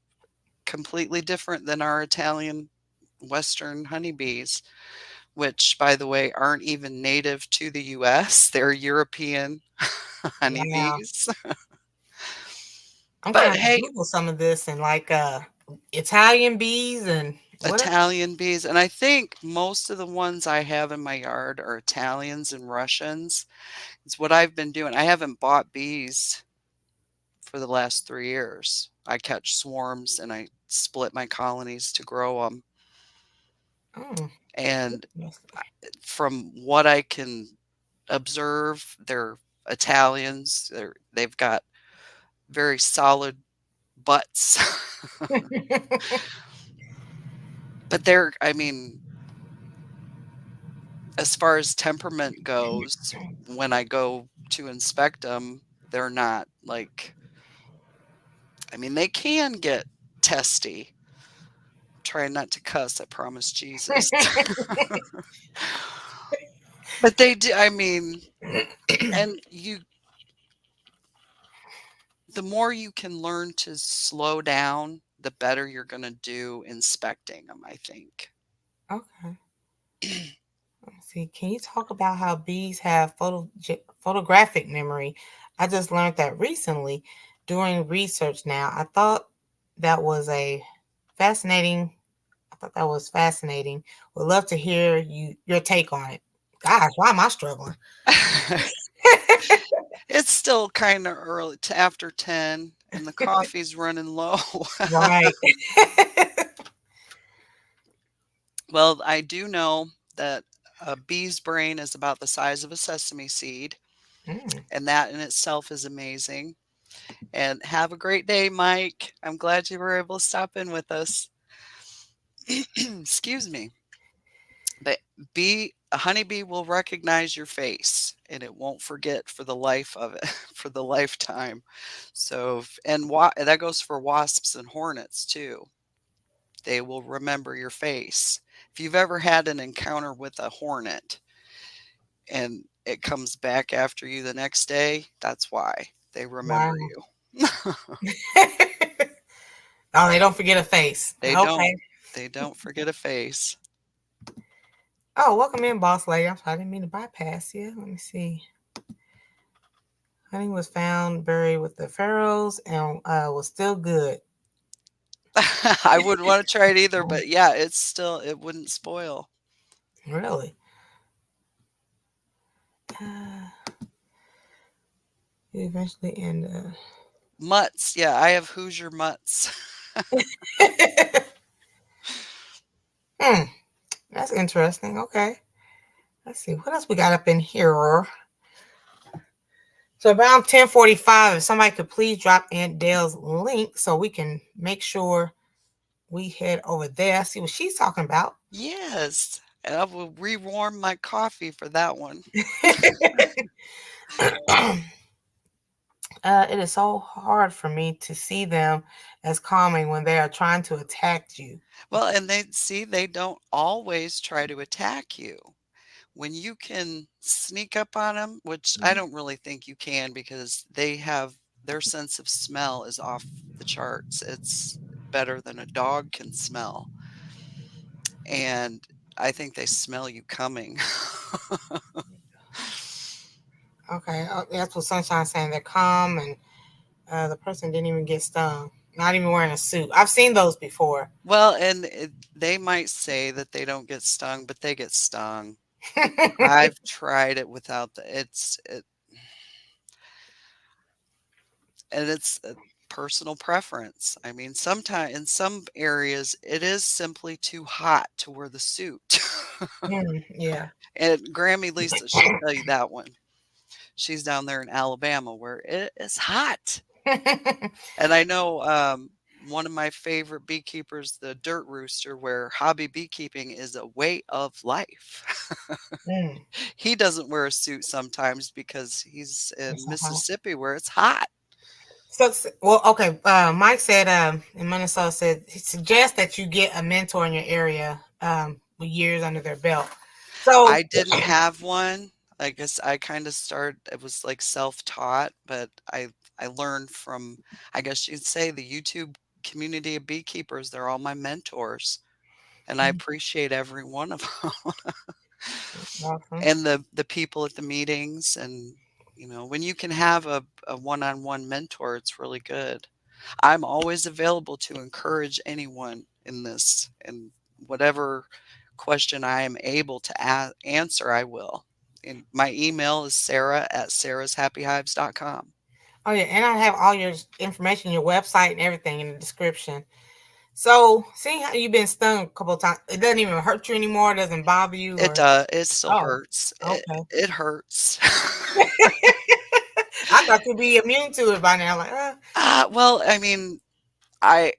completely different than our Italian Western honeybees, which, by the way, aren't even native to the US. They're European Wow. honeybees. I'm gonna But have to hey, Google some of this and like Italian bees and what else? Italian bees, and I think most of the ones I have in my yard are Italians and Russians. It's what I've been doing. I haven't bought bees for the last 3 years. I catch swarms and I split my colonies to grow them. Oh, And yes. from what I can observe, they're Italians. They've got very solid butts. But I mean, as far as temperament goes, when I go to inspect them, they're not like, I mean, they can get testy. Trying not to cuss, I promise Jesus. But they do, I mean, and the more you can learn to slow down, the better you're gonna do inspecting them, I think. Okay. Let's see. Can you talk about how bees have photographic memory? I just learned that recently doing research now. That was a fascinating I thought that was fascinating. Would love to hear your take on it. Gosh, why am I struggling? It's still kinda early to after 10, and the coffee's running low. Right. Well, I do know that a bee's brain is about the size of a sesame seed, Mm. and that in itself is amazing. And have a great day, Mike. I'm glad you were able to stop in with us. Excuse me. But a honeybee will recognize your face and it won't forget for the life of it, for the lifetime. So, that goes for wasps and hornets too. They will remember your face. If you've ever had an encounter with a hornet and it comes back after you the next day, that's why they remember Wow. you. Oh, they don't forget a face. They don't. Okay. They don't forget a face. Oh, welcome in, boss lady. I'm sorry, I didn't mean to bypass you. Let me see. Honey was found buried with the pharaohs and was still good. I wouldn't wanna try it either, Oh, but yeah, it wouldn't spoil. really? Uh, eventually end. Mutts, yeah, I have Hoosier mutts. Hmm, that's interesting. Okay. Let's see what else we got up in here. So around 10:45, if somebody could please drop Aunt Dale's link so we can make sure we head over there, see what she's talking about. Yes, and I will rewarm my coffee for that one. It is so hard for me to see them as calming when they are trying to attack you. Well, and they don't always try to attack you. When you can sneak up on them, which I Mhm. don't really think you can because their sense of smell is off the charts. It's better than a dog can smell, and I think they smell you coming. Okay, oh, that's what Sunshine's saying. They're calm, and the person didn't even get stung. Not even wearing a suit. I've seen those before. Well, and they might say that they don't get stung, but they get stung. I've tried it without it's a personal preference. I mean, sometimes in some areas it is simply too hot to wear the suit. Yeah. And Grammy Lisa, she'll tell you that one. She's down there in Alabama where it is hot. And I know one of my favorite beekeepers, the Dirt Rooster, where hobby beekeeping is a way of life. Mm, He doesn't wear a suit sometimes because he's in it's so hot. Mississippi where it's hot. So, well, okay. Mike said, in Minnesota, said he suggests that you get a mentor in your area, with years under their belt. So, I didn't have one. I guess I kind of started, it was like self-taught, but I learned from, I guess you'd say, the YouTube community of beekeepers. They're all my mentors, and I appreciate every one of them. awesome. And the people at the meetings, and when you can have a one-on-one mentor, it's really good. I'm always available to encourage anyone in this, and whatever question I am able to answer, I will. And my email is sarah@sarahshappyhives.com. Oh yeah, and I have all your information, your website, and everything in the description. So, seeing how you've been stung a couple of times, it doesn't even hurt you anymore. It doesn't bother you, It or does. It still oh, hurts. It okay. it hurts. I thought you'd be immune to it by now. Like, Well, I mean, I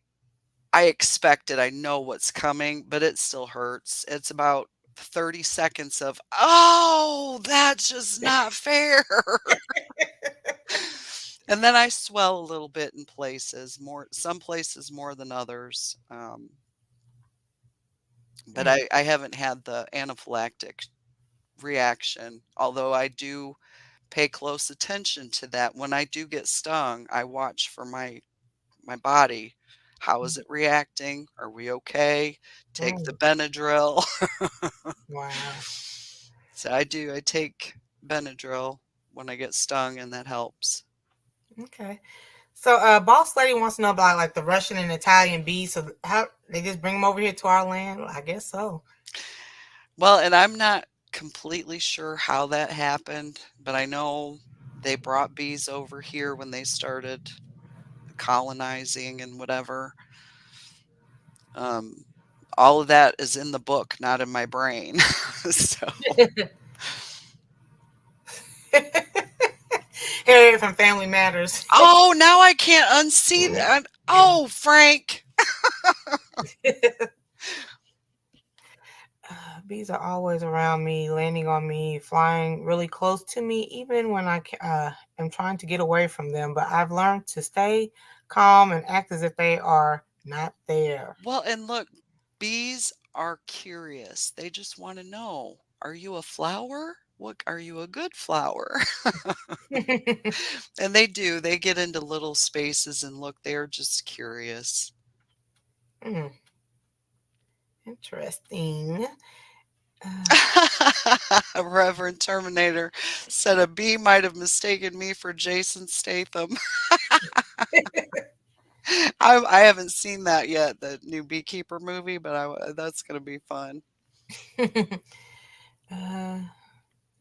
I expect it. I know what's coming, but it still hurts. It's about 30 seconds of, "Oh, that's just not fair." And then I swell a little bit in places, more some places more than others. But mm, I haven't had the anaphylactic reaction, although I do pay close attention to that. When I do get stung, I watch for my body. How is it reacting? Are we okay? Take the mm, Benadryl. wow. So I do. I take Benadryl when I get stung, and that helps. Okay. So, boss lady wants to know about like the Russian and Italian bees. So, how they just bring them over here to our land? I guess so. Well, and I'm not completely sure how that happened, but I know they brought bees over here when they started colonizing and whatever. Um, all of that is in the book, not in my brain. So, Harriet from Family Matters. oh, now I can't unsee that. Oh, Frank. Bees are always around me, landing on me, flying really close to me, even when am trying to get away from them. But I've learned to stay calm and act as if they are not there. Well, and look, bees are curious. They just want to know, are you a flower? What are you a good flower? And they do. They get into little spaces and look, they're just curious. Hmm, interesting. Uh, Reverend Terminator said a bee might have mistaken me for Jason Statham. I haven't seen that yet, the new Beekeeper movie, but that's going to be fun. uh,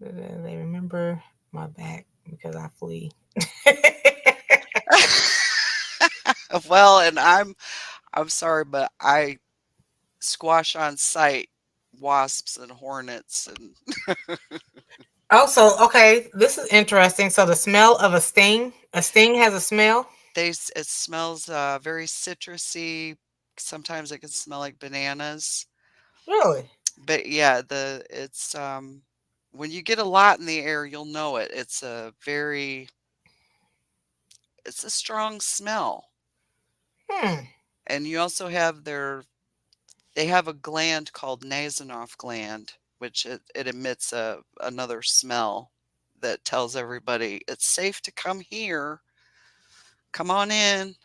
they remember my back because I flee. Well, and I'm sorry, but I squash on sight wasps and hornets, and Also, okay, this is interesting. So the smell of a sting has a smell? it smells very citrusy. Sometimes it can smell like bananas. Really? But yeah, the it's when you get a lot in the air, you'll know it. It's a strong smell. Hmm. And you also have they have a gland called Nasonoff gland, which it emits another smell that tells everybody it's safe to come here. Come on in.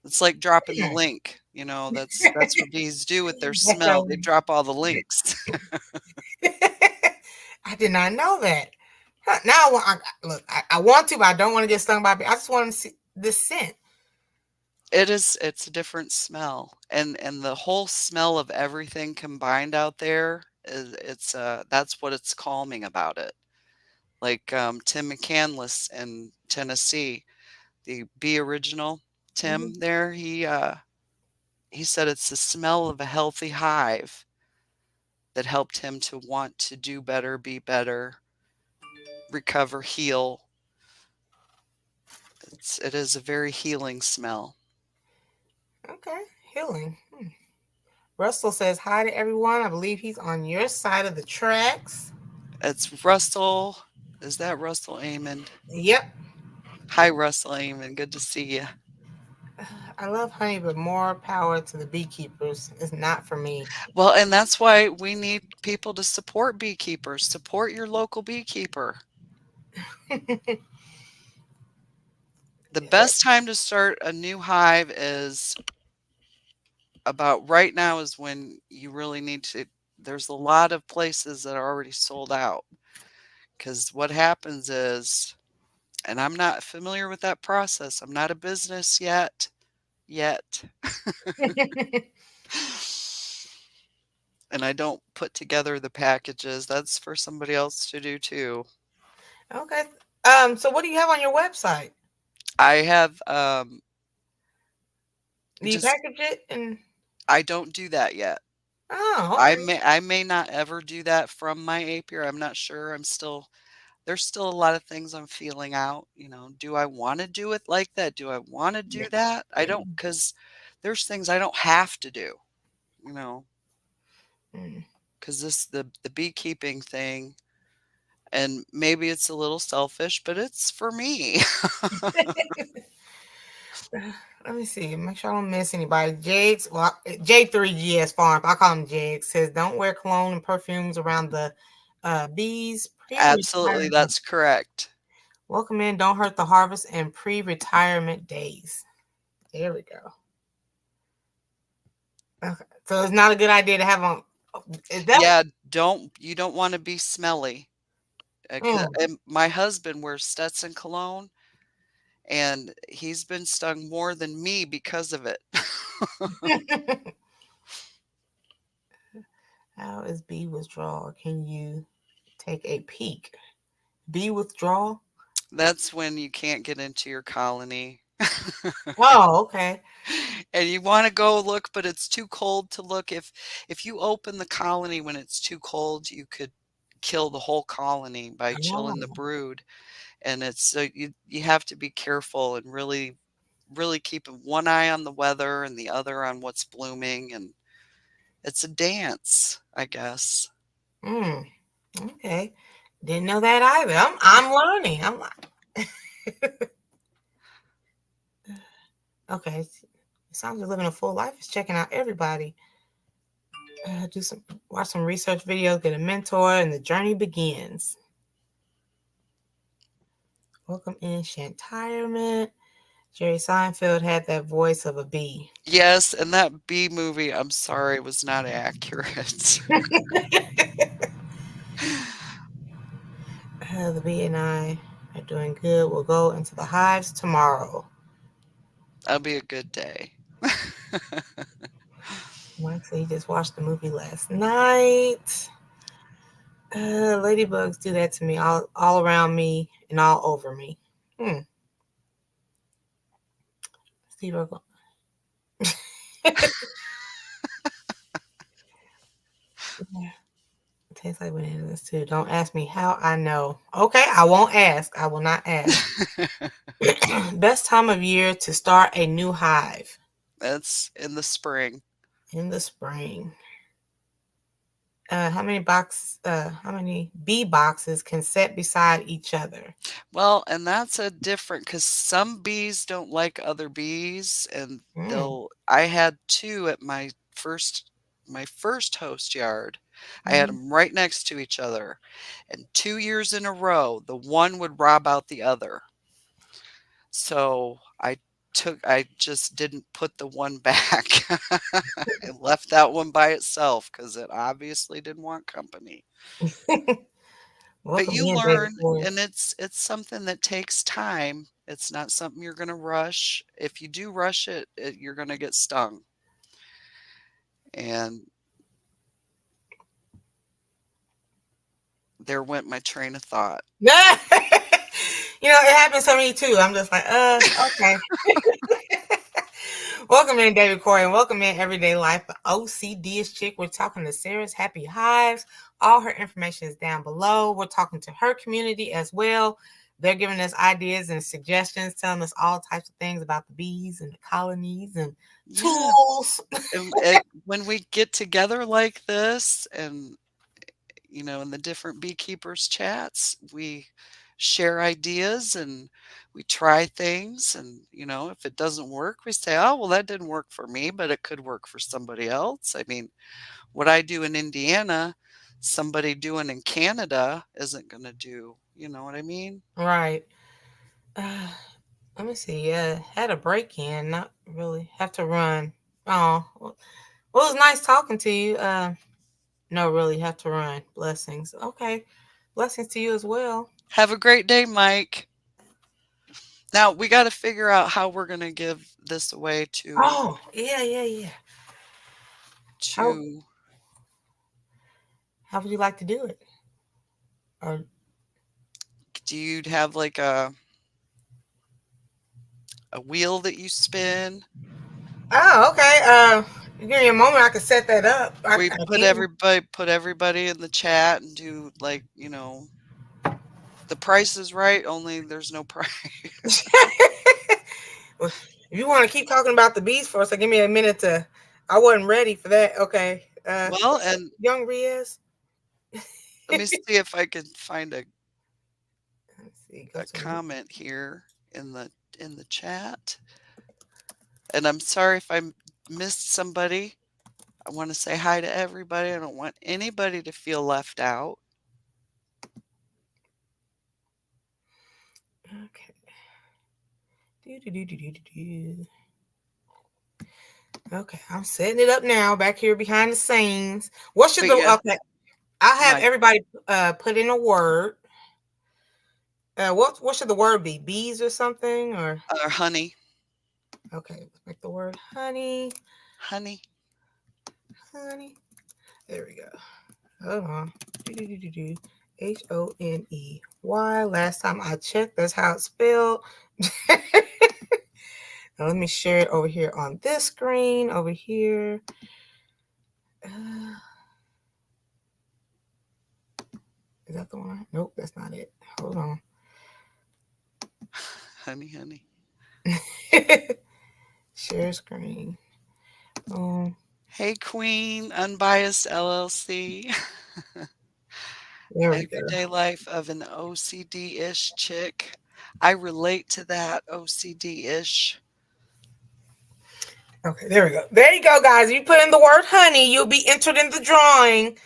It's like dropping the link. That's what bees do with their smell. They Okay. drop all the links. I did not know that. Huh, now look. I want to, but I don't want to get stung by a bee. I just want to see the scent. It's a different smell, and the whole smell of everything combined out there is that's what it's calming about it. Like, Tim McCandless in Tennessee, the Bee Original Tim Mhm. there, he said it's the smell of a healthy hive that helped him to want to do better, be better, recover, heal. It is a very healing smell. Okay, healing. Russell says hi to everyone. I believe he's on your side of the tracks. It's Russell. Is that Russell Amon? Yep. Hi, Russell Amon. Good to see you. I love honey, but more power to the beekeepers. It's not for me. Well, and that's why we need people to support beekeepers. Support your local beekeeper. The best time to start a new hive is about right now is when you really need to. There's a lot of places that are already sold out because what happens is, and I'm not familiar with that process. I'm not a business yet, and I don't put together the packages. That's for somebody else to do too. Okay. So what do you have on your website? I have Do you just package it and I don't do that yet. oh, okay. I may not ever do that from my apiary. I'm not sure. There's still a lot of things I'm feeling out. Do I want to do it like that? Do I want to do that? I don't, because there's things I don't have to do. You know, Mm. because the beekeeping thing, and maybe it's a little selfish, but it's for me. Let me see. Make sure I don't miss anybody. Jake's, well, J3GS Farm. I call him Jake. Says don't wear cologne and perfumes around the bees. Absolutely, Pre-retirement. that's correct. Welcome in. Don't hurt the harvest and pre-retirement days. There we go. Okay. So it's not a good idea to have on. Is that? Yeah, you don't want to be smelly. Mm. And my husband wears Stetson cologne, and he's been stung more than me because of it. How is bee withdrawal? Can you take a peek? Bee withdrawal? That's when you can't get into your colony. Oh, okay. And you wanna go look, but it's too cold to look. If you open the colony when it's too cold, you could kill the whole colony by chilling the Oh. brood, and it's so you have to be careful and really keeping one eye on the weather and the other on what's blooming, and it's a dance, I guess. Mm. Okay. Didn't know that either. I'm learning. I'm like, okay. It sounds like living a full life is checking out everybody. Watch some research videos, get a mentor, and the journey begins. Welcome in, Shantirement. Jerry Seinfeld had that voice of a bee. Yes, and that bee movie, I'm sorry, was not accurate. The bee and I are doing good. We'll go into the hives tomorrow. That'll be a good day. Mike said he just watched the movie last night. Ladybugs do that to me, all around me and all over me. Hmm. Steve Urkel. Yeah, it tastes like bananas too. Don't ask me how I know. Okay, I won't ask. I will not ask. Best time of year to start a new hive It's in the spring. in the spring. How many bee boxes can set beside each other? Well, and that's a different because some bees don't like other bees, and Mm. I had 2 at my first host yard. I had Mhm. them right next to each other, and 2 years in a row, the one would rob out the other. So, I just didn't put the one back. I left that one by itself because it obviously didn't want company. But Welcome you in, David learn, Corey. and it's something that takes time. It's not something you're gonna rush. If you do rush it, you're gonna get stung. And there went my train of thought. It happens to me too. I'm just like, okay. Welcome in, David Corey, and welcome in Everyday Life. The OCDist chick. We're talking to Sarah's Happy Hives. All her information is down below. We're talking to her community as well. They're giving us ideas and suggestions, telling us all types of things about the bees and the colonies and Yeah. tools. And when we get together like this and, in the different beekeepers chats, we share ideas and we try things. And, if it doesn't work, we say, oh, well, that didn't work for me, but it could work for somebody else. I mean, what I do in Indiana, somebody doing in Canada isn't going to do. You know what I mean? Right. Uh, Let me see. Yeah, had a break in. Not really. Have to run. Oh, well, it was nice talking to you. No, really have to run. Blessings. Okay. Blessings to you as well. Have a great day, Mike. Now we got to figure out how we're going to give this away Oh, yeah, yeah, yeah. How to how would you like to do it? Or do you have like a wheel that you spin? okay. Give me a moment. I can set that up. We I can. put everybody in the chat and do like, the price is right, only there's no price. Well, if you want to keep talking about the bees for us, so give me a minute to. I wasn't ready for that. Okay. Well, What's up, and young Riaz? let me see if I can find Let's see. Go a to. comment here in the chat. And I'm sorry if I missed somebody. I want to say hi to everybody. I don't want anybody to feel left out. Okay. Do. Okay, I'm setting it up now back here behind the scenes. What should But the yeah, okay? I'll have my everybody put in a word. What should the word be? Bees or something? Or honey, okay, let's make the word honey. honey. Honey. There we go. Hold on. HONEY. Last time I checked, that's how it's spelled. Now let me share it over here on this screen. Over here. Is that the one? Nope, that's not it. Hold on. Honey, honey. Share screen. Hey, Queen, Unbiased LLC. There we go. Everyday life of an OCD-ish chick. I relate to that OCD-ish. Okay, there we go. There you go, guys. If you put in the word honey, you'll be entered in the drawing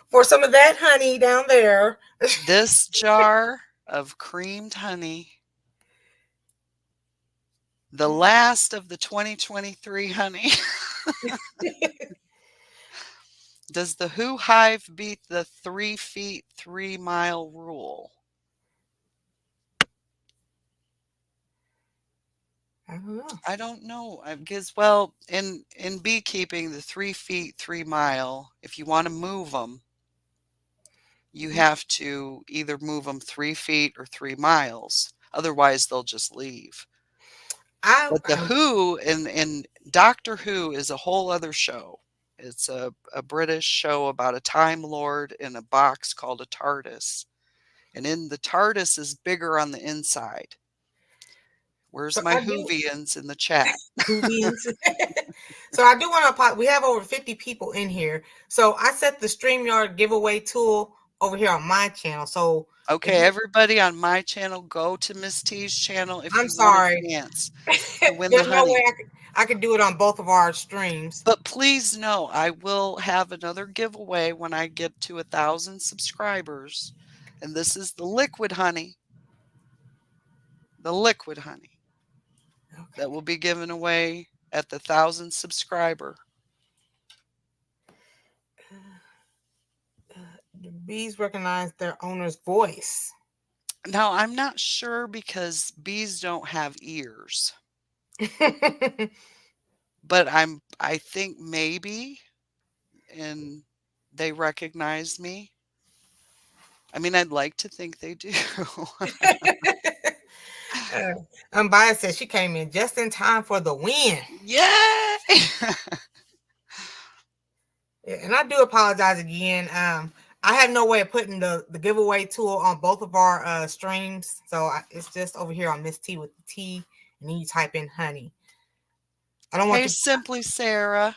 for some of that honey down there. This jar of creamed honey, the last of the 2023 honey. Does the Who Hive beat the 3 feet, 3 mile rule? I don't know. I don't know. I guess, well, in beekeeping, the 3 feet, 3 mile, if you want to move them, you have to either move them 3 feet or 3 miles. Otherwise, they'll just leave. I, But the I Who and Doctor Who is a whole other show. It's a British show about a Time Lord in a box called a TARDIS. And in the TARDIS is bigger on the inside. Where's so my I do Whovians in the chat? who beans. So I do want to. We have over 50 people in here. So I set the StreamYard giveaway tool over here on my channel. So if Okay, you, everybody on my channel, go to Miss T's channel if I'm you want a sorry, chance to win the there's no way honey. I could do it on both of our streams. But please know, I will have another giveaway when I get to 1,000 subscribers. And this is the liquid honey. The liquid honey Okay. that will be given away at the 1,000 subscriber. The bees recognize their owner's voice. Now, I'm not sure because bees don't have ears, but I think maybe and they recognize me. I mean, I'd like to think they do. uh, Unbiased says she came in just in time for the win. Yay! Yeah, and I do apologize again. I have no way of putting the giveaway tool on both of our streams, so it's just over here on Miss T with the T, and then you type in honey. I don't want Hey, you. Simply Sarah.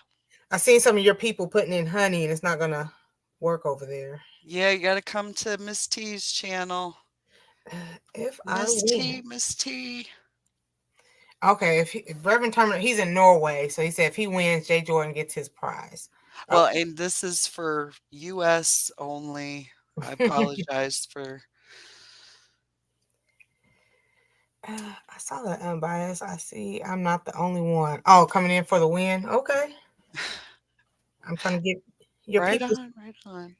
I seen some of your people putting in honey, and it's not gonna work over there. Yeah, you gotta come to Miss T's channel. If I Miss T, win, Miss T. okay. If Reverend Terminator, he's in Norway, so he said if he wins, Jay Jordan gets his prize. Well, Okay. and this is for US only. I apologize for I saw that unbiased. I see. I'm not the only one. Oh, coming in for the win. Okay. I'm trying to get your right people, on, right on.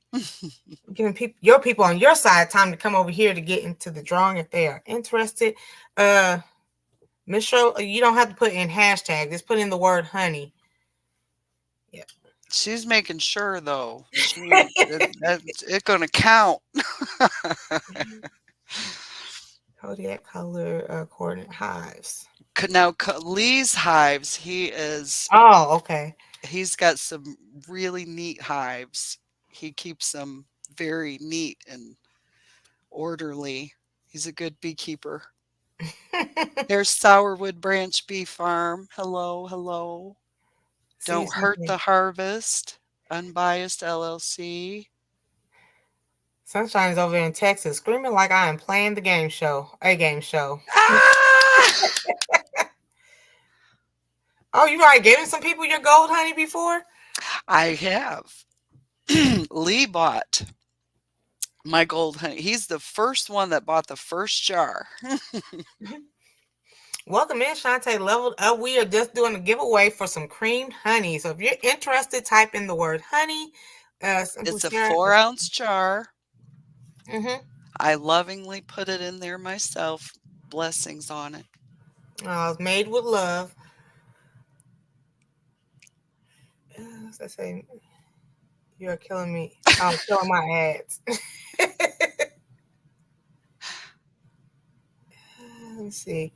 giving people, your people on your side time to come over here to get into the drawing if they are interested. Uh, Miss Show, you don't have to put in hashtag. Just put in the word honey. Yeah. She's making sure though. That's it gonna count. Kodiak color coordinate hives. Now Lee's hives, Oh, okay. he's got some really neat hives. He keeps them very neat and orderly. He's a good beekeeper. There's Sourwood Branch Bee Farm. Hello, hello. See Don't Hurt something. the Harvest. Unbiased LLC. Sunshine is over there in Texas, screaming like I am playing the game show. A game show. Ah! Oh, you already gave some people your gold honey before? I have. Lee bought my gold honey. He's the first one that bought the first jar. Welcome in, Shantae. Leveled up. We are just doing a giveaway for some creamed honey. So if you're interested, type in the word honey. Simply It's a Sarah. 4-ounce jar. Mm-hmm. I lovingly put it in there myself. Blessings on it. It's made with love. I say you're killing me. Oh, killing my ads. Let me see.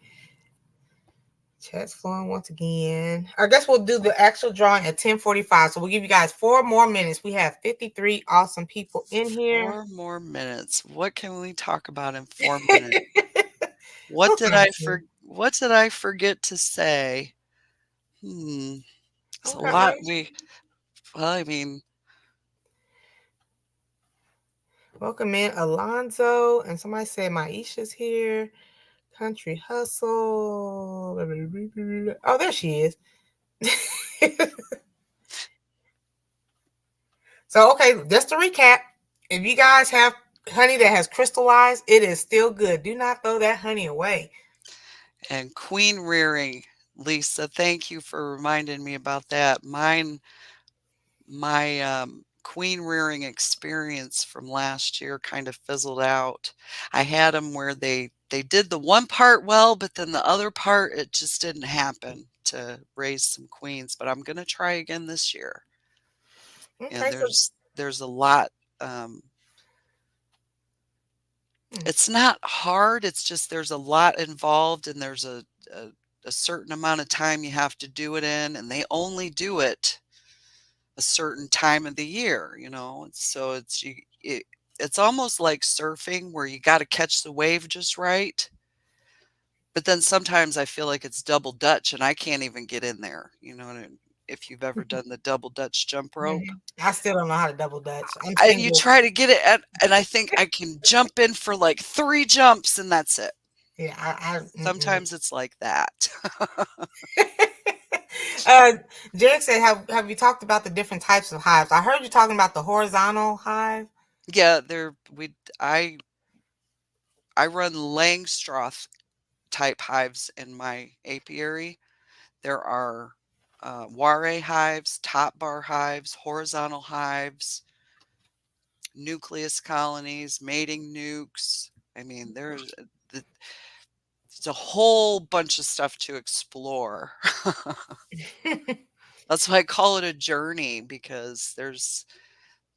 Chat's flowing once again. I guess we'll do the actual drawing at 10:45. So we'll give you guys 4 more minutes. We have 53 awesome people in here. 4 more minutes. What can we talk about in 4 minutes? We'll come to you. What did I forget to say? Hmm. It's a Okay, lot wait. well, I mean, Welcome in, Alonzo. And somebody said Maisha's here. Country Hustle. Oh, there she is. So, okay, just to recap, if you guys have honey that has crystallized, it is still good. Do not throw that honey away. and queen rearing. Lisa, thank you for reminding me about that. My queen rearing experience from last year kind of fizzled out. I had them where they did the one part well, but then the other part it just didn't happen to raise some queens. But I'm going to try again this year. And Okay, so there's a lot. Um, it's not hard. It's just there's a lot involved, and there's a certain amount of time you have to do it in, and they only do it a certain time of the year, you know. So it's almost like surfing where you got to catch the wave just right. But then sometimes I feel like it's double dutch and I can't even get in there, you know. And if you've ever done the double dutch jump rope, I still don't know how to double dutch. I'm and you single. try to get it and I think I can jump in for like 3 jumps and that's it. Yeah, Sometimes it's like that. uh, Jake said, have you talked about the different types of hives? I heard you talking about the horizontal hive. Yeah, I run Langstroth type hives in my apiary. There are Ware hives, top bar hives, horizontal hives. nucleus colonies, mating nukes. I mean, it's a whole bunch of stuff to explore. That's why I call it a journey, because this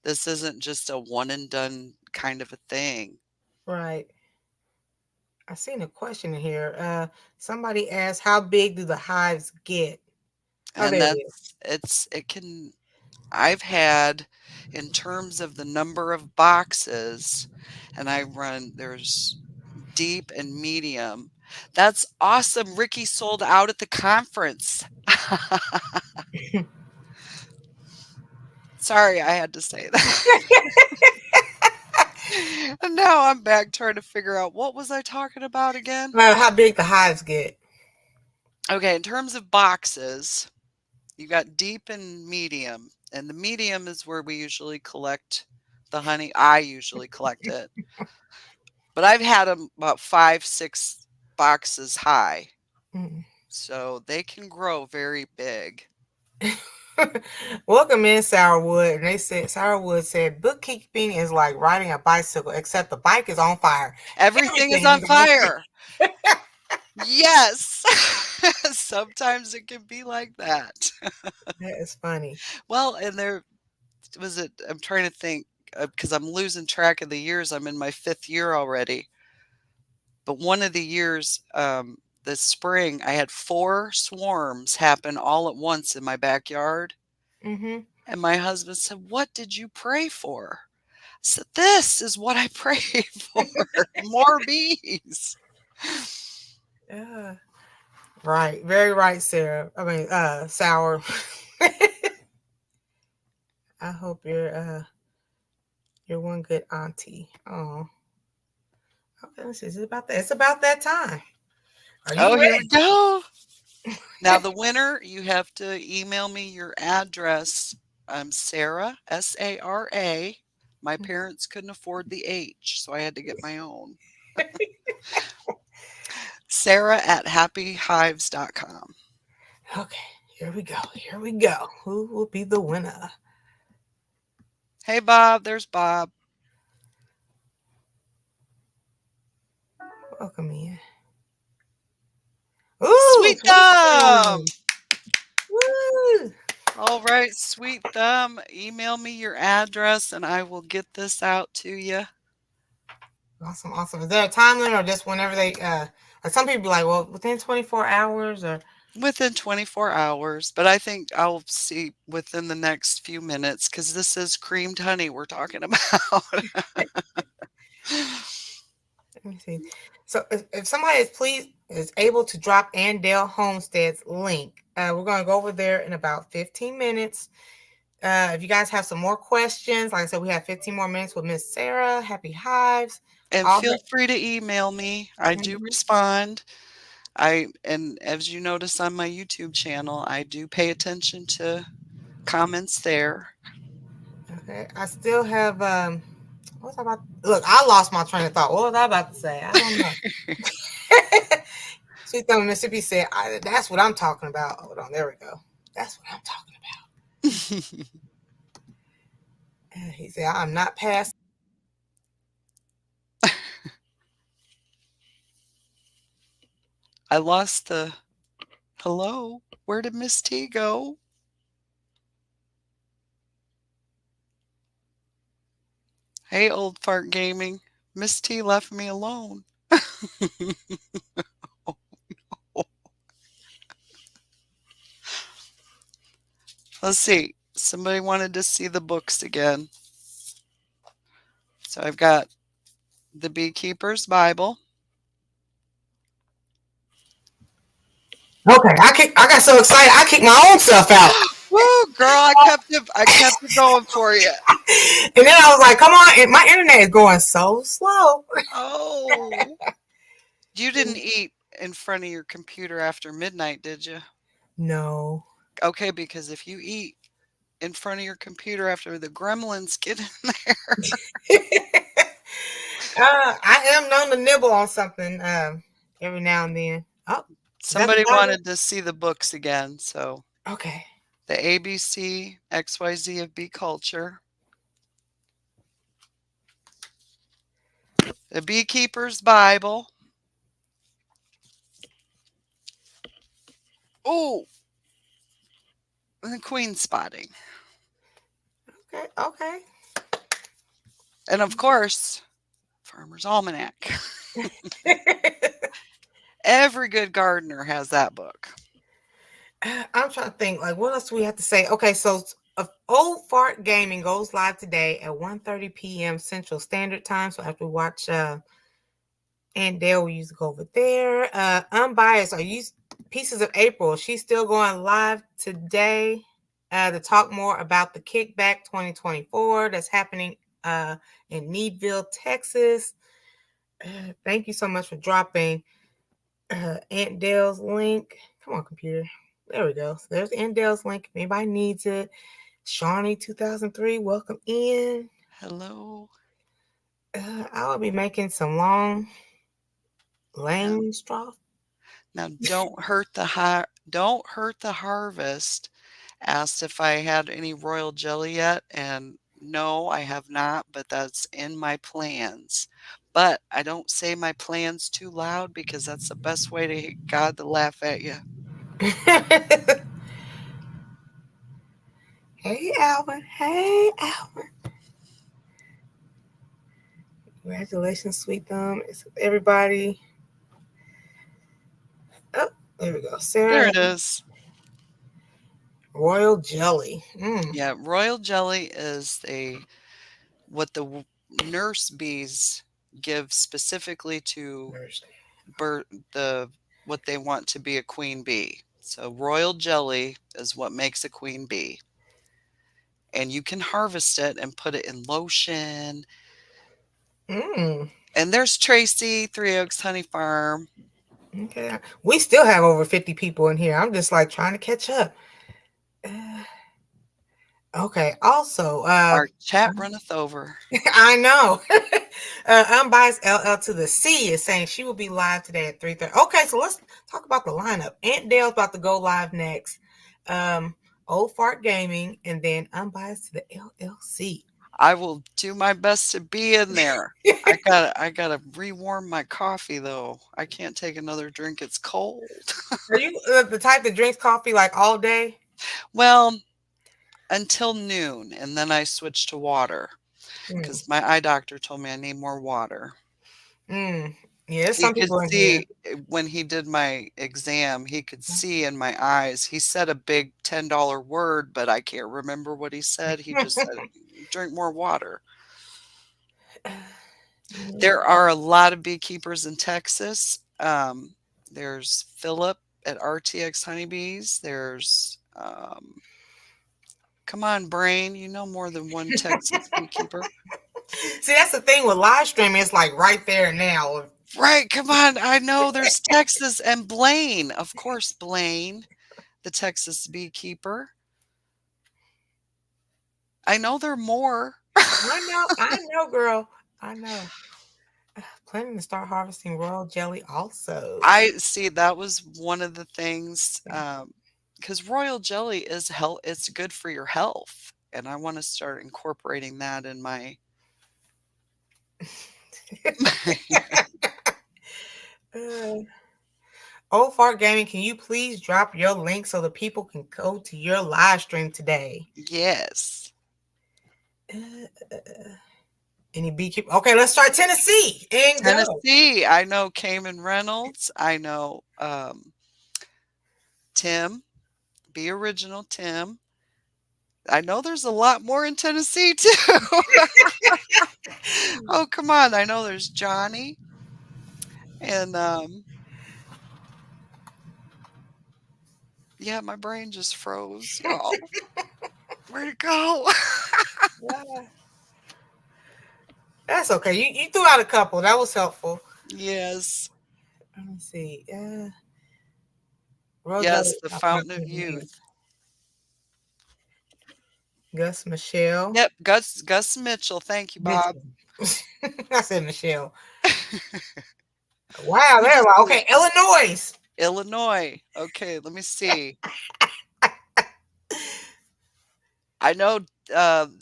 isn't just a one and done kind of a thing. Right. I seen a question in here. Somebody asked, how big do the hives get? Oh, And there it is. it can, I've had, in terms of the number of boxes, and there's deep and medium. That's awesome. Ricky sold out at the conference. Sorry, I had to say that. And now I'm back trying to figure out, what was I talking about again? How big the hives get? Okay, in terms of boxes, you got deep and medium. And the medium is where we usually collect the honey. I usually collect it. But I've had them about 5, 6 boxes high. Mm. So they can grow very big. Welcome in, Sourwood. And they said, Sourwood said, bookkeeping is like riding a bicycle, except the bike is on fire. Everything is Everything on is on fire. fire. Yes. Sometimes it can be like that. That is funny. Well, and there was it. I'm trying to think, because I'm losing track of the years. I'm in my 5th year already. But one of the years, this spring, I had 4 swarms happen all at once in my backyard. Mm-hmm. And my husband said, "What did you pray for?" I said, "This is what I prayed for, more bees." Yeah. Right. Very right, Sarah. I mean, Sour. I hope you're one good auntie. Oh. Okay, let's see. Is it about that? It's about that time. Are you Oh, here we ready? go. Now, the winner, you have to email me your address. I'm Sarah, Sara. My parents couldn't afford the H, so I had to get my own. Sarah@happyhives.com. Okay, here we go. Here we go. Who will be the winner? Hey, Bob. There's Bob. Welcome in. Ooh, Sweet sweet Thumb. thumb. Woo! All right, Sweet Thumb. Email me your address and I will get this out to you. Awesome, awesome. Is there a time limit or just whenever they like some people be like, well, within 24 hours or Within 24 hours, but I think I'll see within the next few minutes, because this is creamed honey we're talking about. let me see. So if somebody is able to drop Andale Homestead's link, we're gonna go over there in about 15 minutes. If you guys have some more questions, like I said, we have 15 more minutes with Miss Sarah. Happy Hives. And All feel her. free to email me. I do Mhm. respond. And as you notice on my YouTube channel, I do pay attention to comments there. Okay. I still have what was I about? Look, I lost my train of thought. What was I about to say? I don't know. Sweet Thumb Mississippi said, that's what I'm talking about. Hold on, there we go. That's what I'm talking about. He said, I'm not past. I lost the hello. Where did Miss T go? Hey, Old Fart Gaming. Miss T left me alone. Let's see. Somebody wanted to see the books again. So I've got the Beekeeper's Bible. Okay, I got so excited, I kicked my own self out. Woo, girl, I kept it going for you. And then I was like, come on, my internet is going so slow. Oh. You didn't eat in front of your computer after midnight, did you? No. Okay, because if you eat in front of your computer after the gremlins get in there. I am known to nibble on something every now and then. Oh, is that the Somebody Bible? wanted to see the books again, so Okay. the ABC XYZ of bee culture. The Beekeeper's Bible. Oh, and the Queen Spotting. Okay, okay. And of course, Farmer's Almanac. Every good gardener has that book. I'm trying to think, like, what else do we have to say? Okay, so Old Fart Gaming goes live today at 1:30 p.m. Central Standard Time. So after we watch Aunt Dale, we used to go over there. Unbiased, are you Pieces of April? She's still going live today to talk more about the Kickback 2024 that's happening in Needville, Texas. Thank you so much for dropping Aunt Dale's link. Come on, computer. There we go. So there's Aunt Dale's link. If anybody needs it. Shawnee 2003, welcome in. Hello. I will be making some long Now, lane straw. now don't hurt the harvest. Asked if I had any royal jelly yet, and no, I have not, but that's in my plans. But I don't say my plans too loud because that's the best way to get God to laugh at you. Hey, Alvin. Hey, Alvin. Congratulations, Sweet Thumb. It's everybody. Oh, there we go. There Sarah, it is. Royal Jelly. Yeah, royal jelly is a what the nurse bees give specifically to bird the what they want to be a queen bee. So royal jelly is what makes a queen bee. And you can harvest it and put it in lotion. Mm. And there's Tracy, Three Oaks Honey Farm. Okay. We still have over 50 people in here. I'm just like trying to catch up. Uh, okay. Also, Our chat runneth over. I know. Unbiased LL to the C is saying she will be live today at 3:30. Okay, so let's talk about the lineup. Aunt Dale's about to go live next. Old Fart Gaming, and then Unbiased to the LLC. I will do my best to be in there. I gotta rewarm my coffee though. I can't take another drink. It's cold. Are you the type that drinks coffee like all day? Well, until noon, and then I switch to water Mm. because my eye doctor told me I need more water. Mm. Yeah, there's He some could people in here. see when he did my exam, he could see in my eyes. He said a big $10 word, but I can't remember what he said. He just said, drink more water. Yeah. There are a lot of beekeepers in Texas. There's Philip at RTX Honeybees. Come on, Brain, you know more than one Texas beekeeper. See, that's the thing with live streaming. It's like right there now. Right, come on. I know there's Texas and Blaine. Of course, Blaine, the Texas beekeeper. I know there are more. I know, girl. I know. Planning to start harvesting royal jelly also. I see that was one of the things because royal jelly is health. It's good for your health, and I want to start incorporating that in my. uh, Old Fart Gaming, can you please drop your link so the people can go to your live stream today? Yes, Any beekeeper? Okay, let's try Tennessee and go. Tennessee. I know Cayman Reynolds. I know Tim, Be Original Tim. I know there's a lot more in Tennessee too. Oh, come on. I know there's Johnny and yeah, my brain just froze, y'all. Where'd it go? Yeah, that's okay. You threw out a couple. That was helpful. Yes. Let me see. Royal jelly. Yes, the Oh, my fountain of goodness. youth. Gus Michelle. Yep, Gus Mitchell. Thank you, Bob. Mitchell. I said Michelle. Wow, You there. just Okay, Illinois. Illinois. Okay, let me see. I know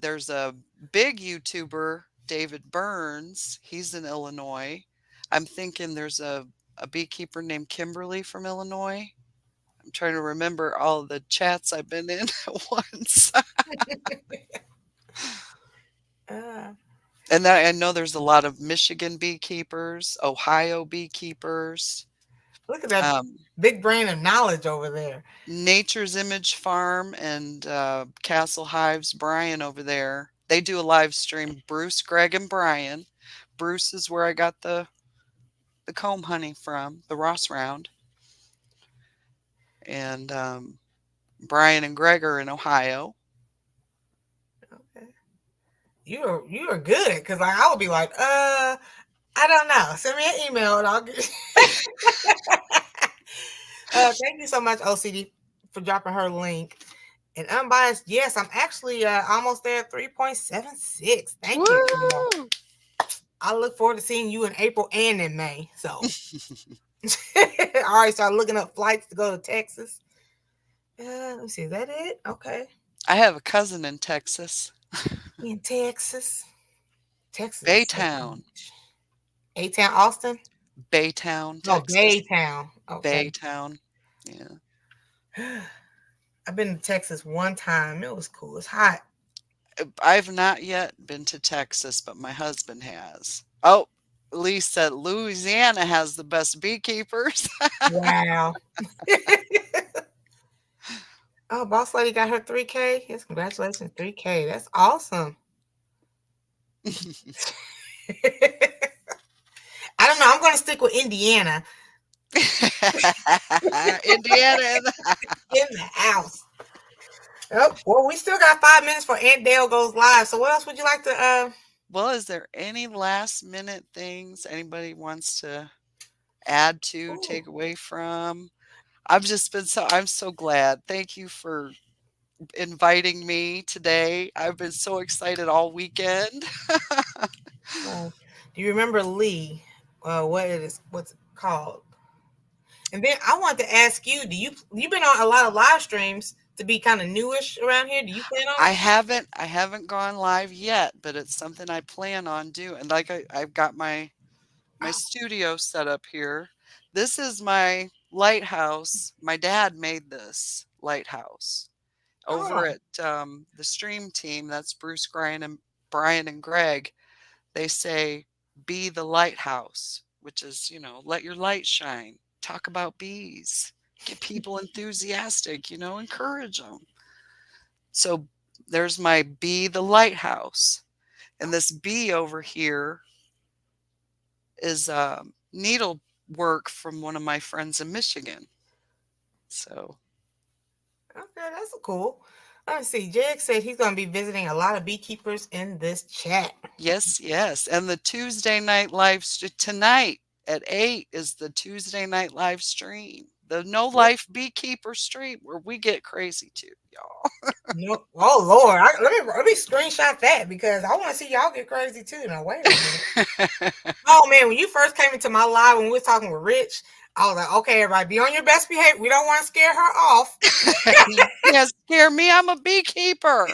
there's a big YouTuber David Burns. He's in Illinois. I'm thinking there's a beekeeper named Kimberly from Illinois. I'm trying to remember all the chats I've been in at once. Uh, And then I know there's a lot of Michigan beekeepers, Ohio beekeepers, Look at that um, big brain of knowledge over there. Nature's Image Farm and Castle Hives, Brian over there. They do a live stream. Bruce, Greg, and Brian. Bruce is where I got the comb honey from, the Ross Round, and Brian and Greg are in Ohio. Okay. You are good because like I would be like, I don't know. Send me an email and I'll get. Thank you so much, OCD, for dropping her link. And unbiased, yes, I'm actually almost there at 3.76. Thank you. Girl. Woo! I look forward to seeing you in April and in May. So, I already started looking up flights to go to Texas. Let me see. Is that it? Okay. I have a cousin in Texas, In Texas. Texas is so Baytown, huge. A-Town, Austin? Baytown, No, Texas, Baytown. Okay. Baytown. Yeah. I've been to Texas one time. It was cool. It's hot. I've not yet been to Texas, but my husband has. Oh, Lee said Louisiana has the best beekeepers. Wow. Oh, Boss Lady got her 3K. Yes, congratulations, 3K. That's awesome. I don't know. I'm going to stick with Indiana Indiana. in the house. Oh, well, we still got 5 minutes for Aunt Dale goes live. So, what else would you like to? Well, is there any last minute things anybody wants to add to, Ooh, take away from? I'm so glad. Thank you for inviting me today. I've been so excited all weekend. do you remember Lee? What it is? What's it called? And then I want to ask you: you've been on a lot of live streams to be kind of newish around here? Do you plan on it? I haven't gone live yet, but it's something I plan on doing. Like I've got my Oh, studio set up here. This is my lighthouse. My dad made this lighthouse over oh, at the stream team. That's Bruce, Brian and Greg. They say, be the lighthouse, which is, let your light shine. Talk about bees. Get people enthusiastic, encourage them. So there's my bee the lighthouse. And this bee over here is needle work from one of my friends in Michigan. So okay, that's cool. Let's see. Jake said he's going to be visiting a lot of beekeepers in this chat. yes, yes. And the Tuesday night tonight at 8 is the Tuesday night live stream. The No Life Beekeeper stream where we get crazy too, y'all. No, oh Lord, let me screenshot that because I want to see y'all get crazy too. Now wait a minute. Oh man, when you first came into my live when we were talking with Rich, I was like, okay, everybody, be on your best behavior. We don't want to scare her off. You can't scare me. I'm a beekeeper.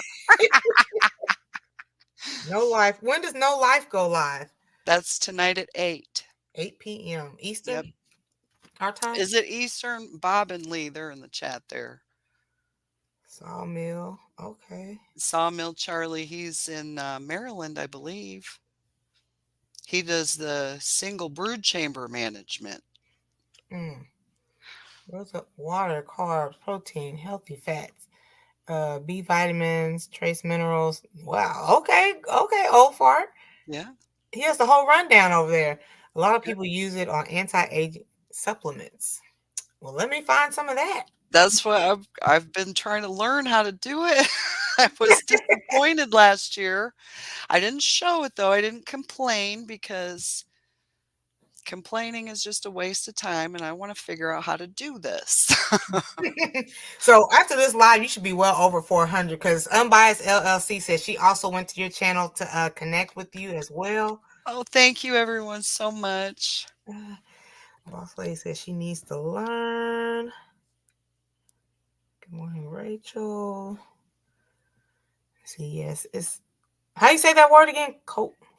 No life. When does No Life go live? That's tonight at 8. 8 p.m. Yep. Eastern, our time. Is it Eastern? Bob and Lee, they're in the chat there. Sawmill. Okay. Sawmill Charlie, he's in Maryland, I believe. He does the single brood chamber management. Mm. What's up? Water, carbs, protein, healthy fats, B vitamins, trace minerals. Wow. Okay. Okay. Old fart. Yeah. He has the whole rundown over there. A lot of people use it on anti-aging supplements. Well, let me find some of that. That's what I've been trying to learn how to do it. I was disappointed last year. I didn't show it though. I didn't complain because complaining is just a waste of time and I want to figure out how to do this. So after this live, you should be well over 400 because Unbiased LLC says she also went to your channel to connect with you as well. Oh, thank you everyone so much. Boss Lady says she needs to learn. Good morning, Rachel. See, yes, it's how you say that word again?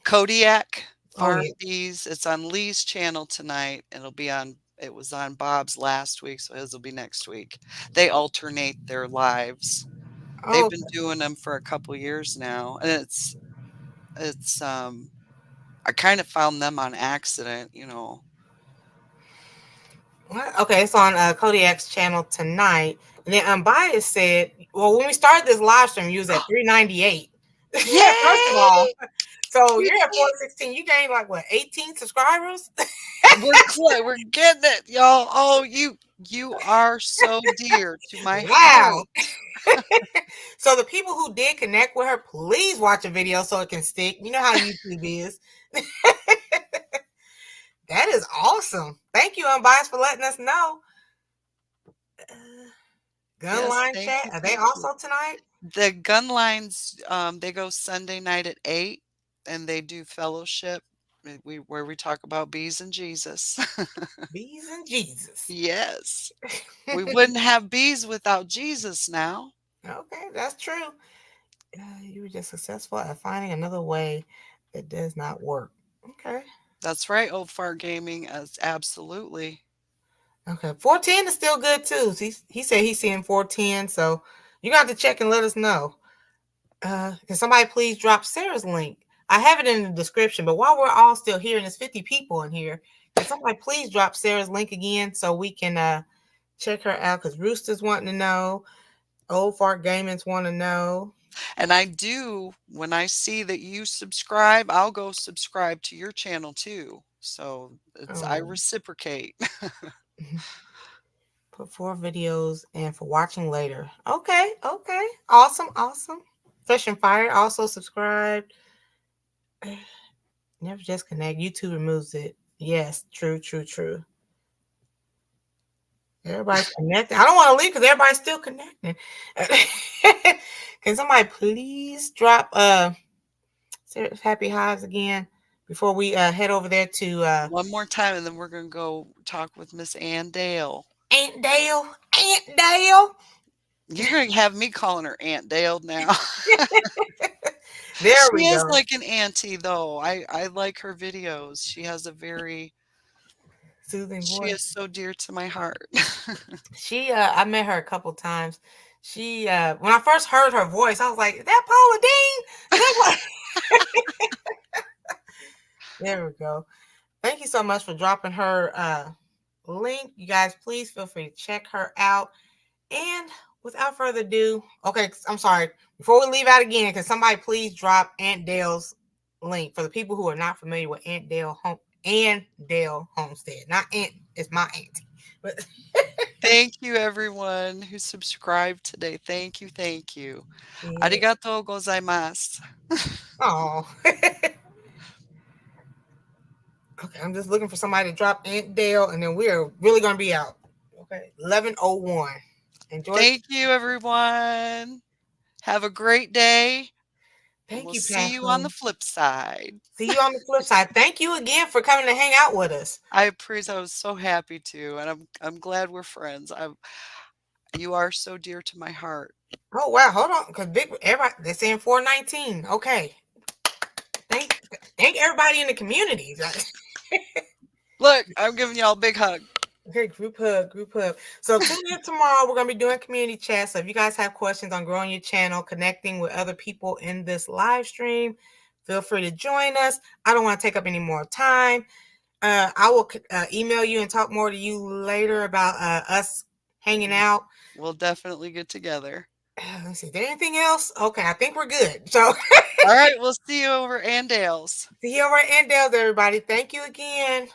Kodiak Oh Farm yeah. Bees. It's on Lee's channel tonight. It was on Bob's last week, so his will be next week. They alternate their lives. They've Oh, been doing them for a couple years now, and it's I kind of found them on accident, you know. what? Okay. It's on Kodiak's channel tonight, and then Unbiased said, "Well, when we started this live stream, you was at 398. First of all, Yay! so We you're at did. 416. You gained like what, 18 subscribers? We're getting it, y'all. Oh, you are so dear to my Wow. heart. So the people who did connect with her, please watch a video so it can stick. You know how YouTube is. That is awesome. Thank you, Unbiased, for letting us know. Uh, Yes, Gunline thank chat, you, are they thank you. also tonight? The gun lines, they go Sunday night at 8, and they do fellowship, where we talk about bees and Jesus. Bees and Jesus. Yes. We wouldn't have bees without Jesus now. Okay, that's true. You were just successful at finding another way that does not work. Okay. That's right, Old Fart Gaming, as absolutely. Okay. 410 is still good too. He said he's seeing 410, so you got to check and let us know. Can somebody please drop Sarah's link? I have it in the description, but while we're all still here and there's 50 people in here, can somebody please drop Sarah's link again so we can check her out? Because Rooster's wanting to know, Old Fart Gaming's want to know. And I do, when I see that you subscribe, I'll go subscribe to your channel too. So I Oh, reciprocate. put 4 videos and for watching later. Okay, okay. Awesome, awesome. Fish and Fire also subscribed. Never just connect. YouTube removes it. Yes, true, true, true. Everybody's connected. I don't want to leave because everybody's still connecting. Can somebody please drop Happy Hives again before we head over there to One more time, and then we're going to go talk with Miss Ann Dale. Aunt Dale? Aunt Dale. You're going to have me calling her Aunt Dale now. There She we is go. like an auntie, though. I like her videos. She has a very Soothing she voice. is so dear to my heart. She I met her a couple times. She when I first heard her voice, I was like, is that Paula Dean? Is that what? There we go. Thank you so much for dropping her link. You guys, please feel free to check her out. And without further ado, okay, I'm sorry. Before we leave out again, can somebody please drop Aunt Dale's link for the people who are not familiar with Aunt Dale Homestead. Not Aunt, it's my auntie. But Thank you, everyone who subscribed today. Thank you, thank you. yeah. Arigatou gozaimasu. Oh. Okay, I'm just looking for somebody to drop Aunt Dale, and then we're really gonna be out. Okay, 11:01. Enjoy. Thank you, everyone. Have a great day, and Thank we'll you, see you on the Pastor. flip side. See you on the flip side. Thank you again for coming to hang out with us. I was so happy to, and I'm glad we're friends. You are so dear to my heart. Oh wow, hold on, because big everybody they're saying 419. Okay, thank thank everybody in the community. Look, I'm giving y'all a big hug. Okay, group hug, group hug. So tune in tomorrow. We're gonna be doing community chat. So if you guys have questions on growing your channel, connecting with other people in this live stream, feel free to join us. I don't want to take up any more time. I will email you and talk more to you later about us hanging out. We'll definitely get together. Let's see. Is there anything else? Okay, I think we're good. So All right, we'll see you over Andales. see you over at Andales, everybody. Thank you again.